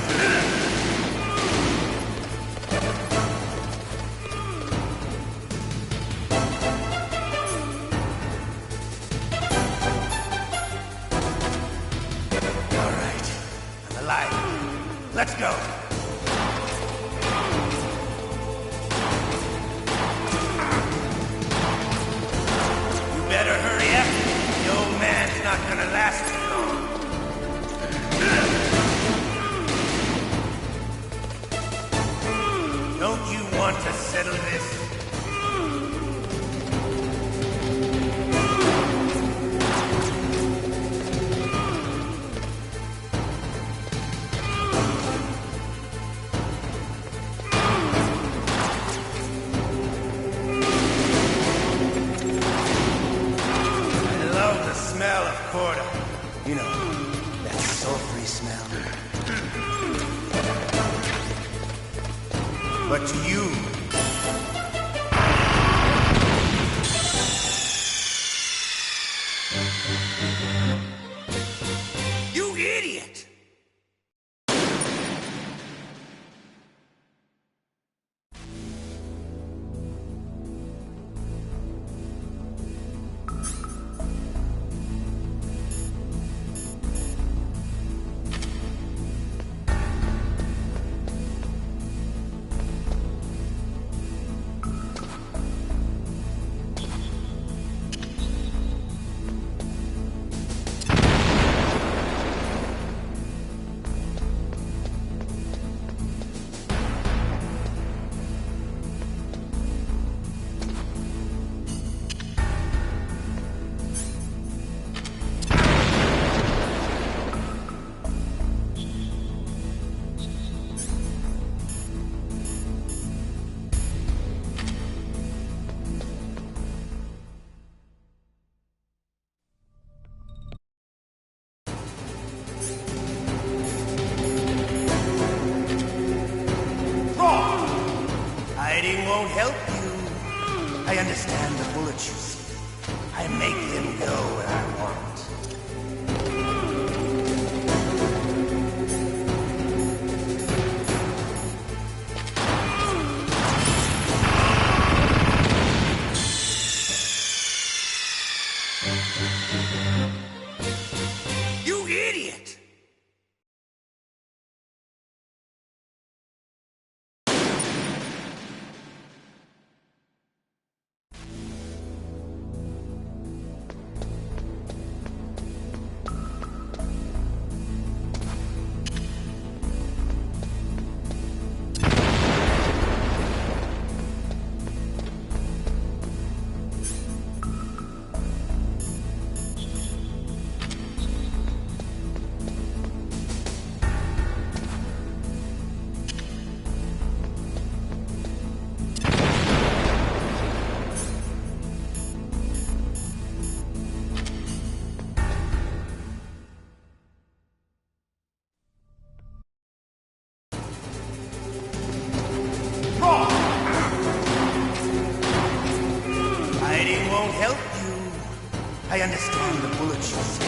Let's go. You better hurry up. The old man's not gonna last too long. Don't you want to settle this? You know, that sulfury smell. But to you... You idiot! Hiding won't help you. I understand the bullets you see. I make them go where I want. You idiot! Hiding won't help you. I understand the bullets you see.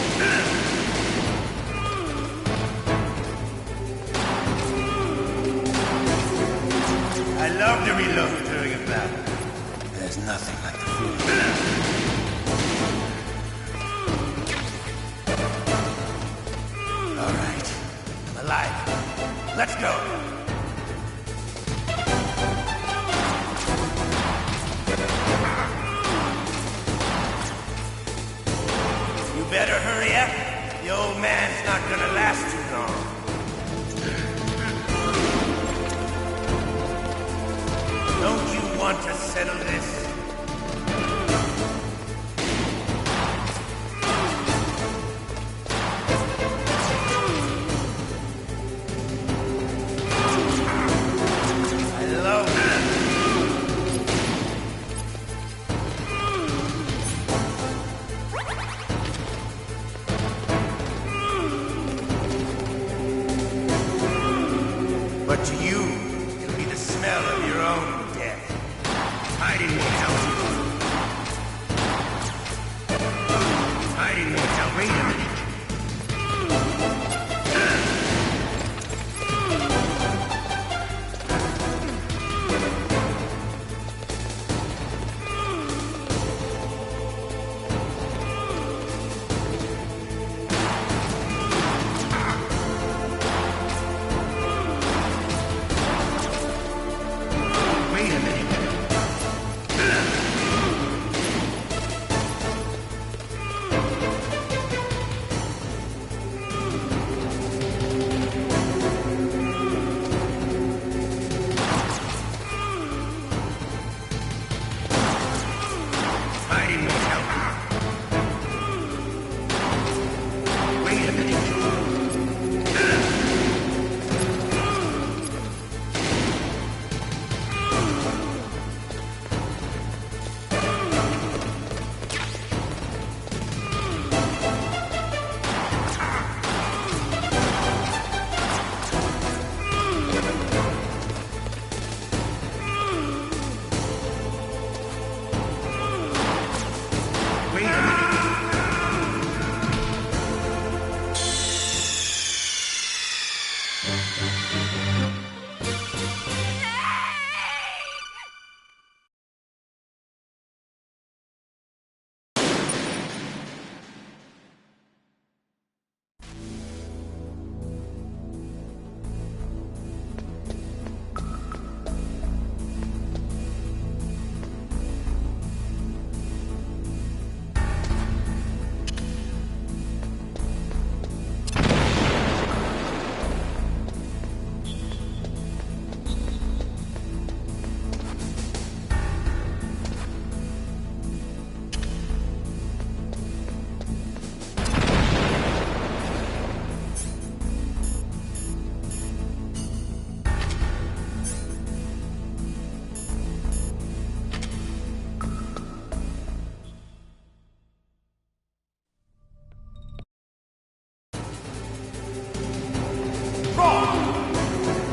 I love to reload during a battle. There's nothing like the feeling. All right, I'm alive. Let's go. Better hurry up. The old man's not gonna last too long. Don't you want to settle this? But to you, it'll be the smell of your own death. Hiding won't help you. Hiding won't help. Wait a minute.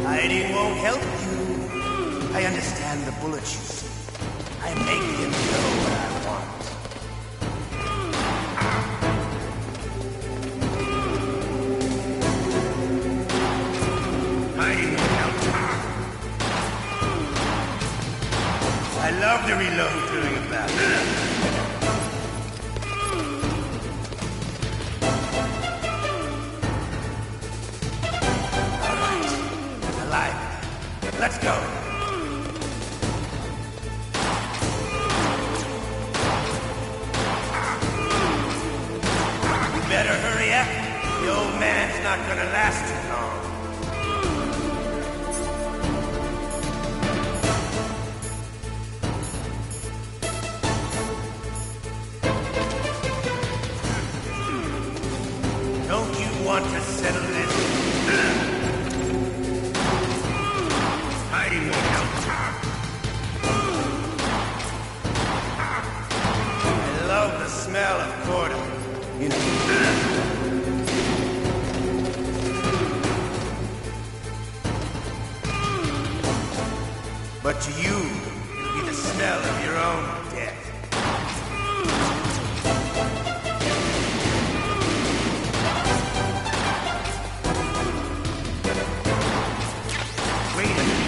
Hiding won't help you. I understand the bullets you see. I make him know what I want. Hiding won't help. I love to reload during a battle. Let's go. You better hurry up. The old man's not gonna last too long. Don't you want to settle this? Hiding won't help. I love the smell of Corda. You know. But to you, it'll be the smell of your own death. Wait a minute.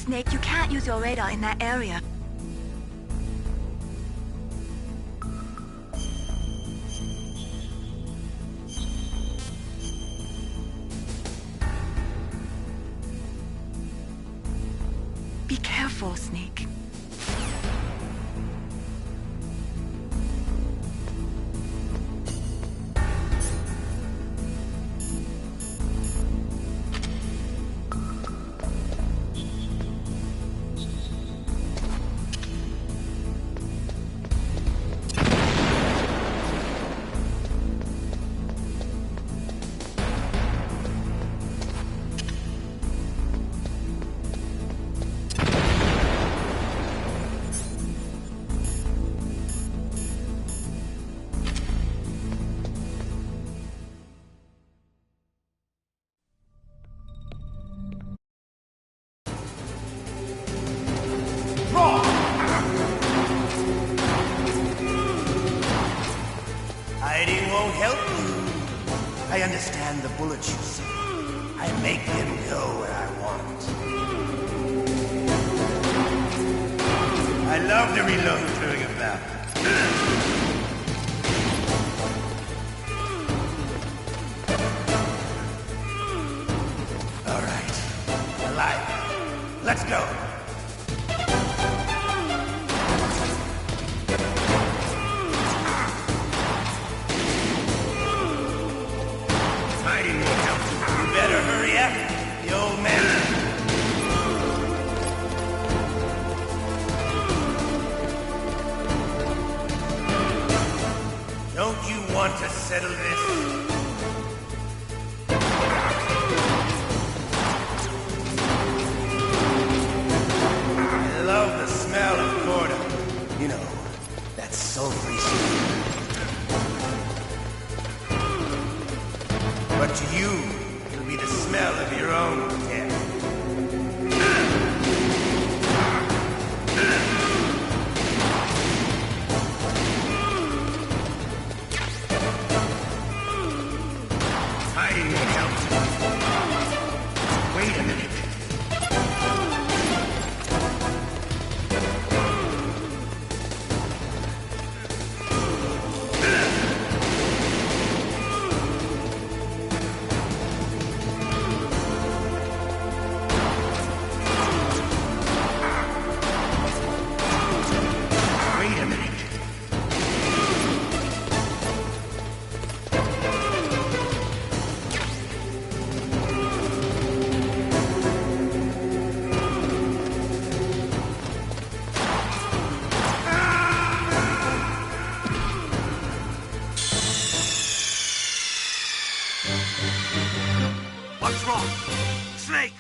Snake, you can't use your radar in that area. Be careful, Snake. Hiding won't help you. I understand the bullets you see. I make them go where I want. I love to reload during a battle. All right. Alive. Let's go. Hiding won't help you. You better hurry up. The old man. Don't you want to settle this? I love the smell of Gorda. You know, that sulfury smell. But to you, it'll be the smell of your own death. Hiding won't help. Wait a minute. Wait a minute. What's wrong? Snake!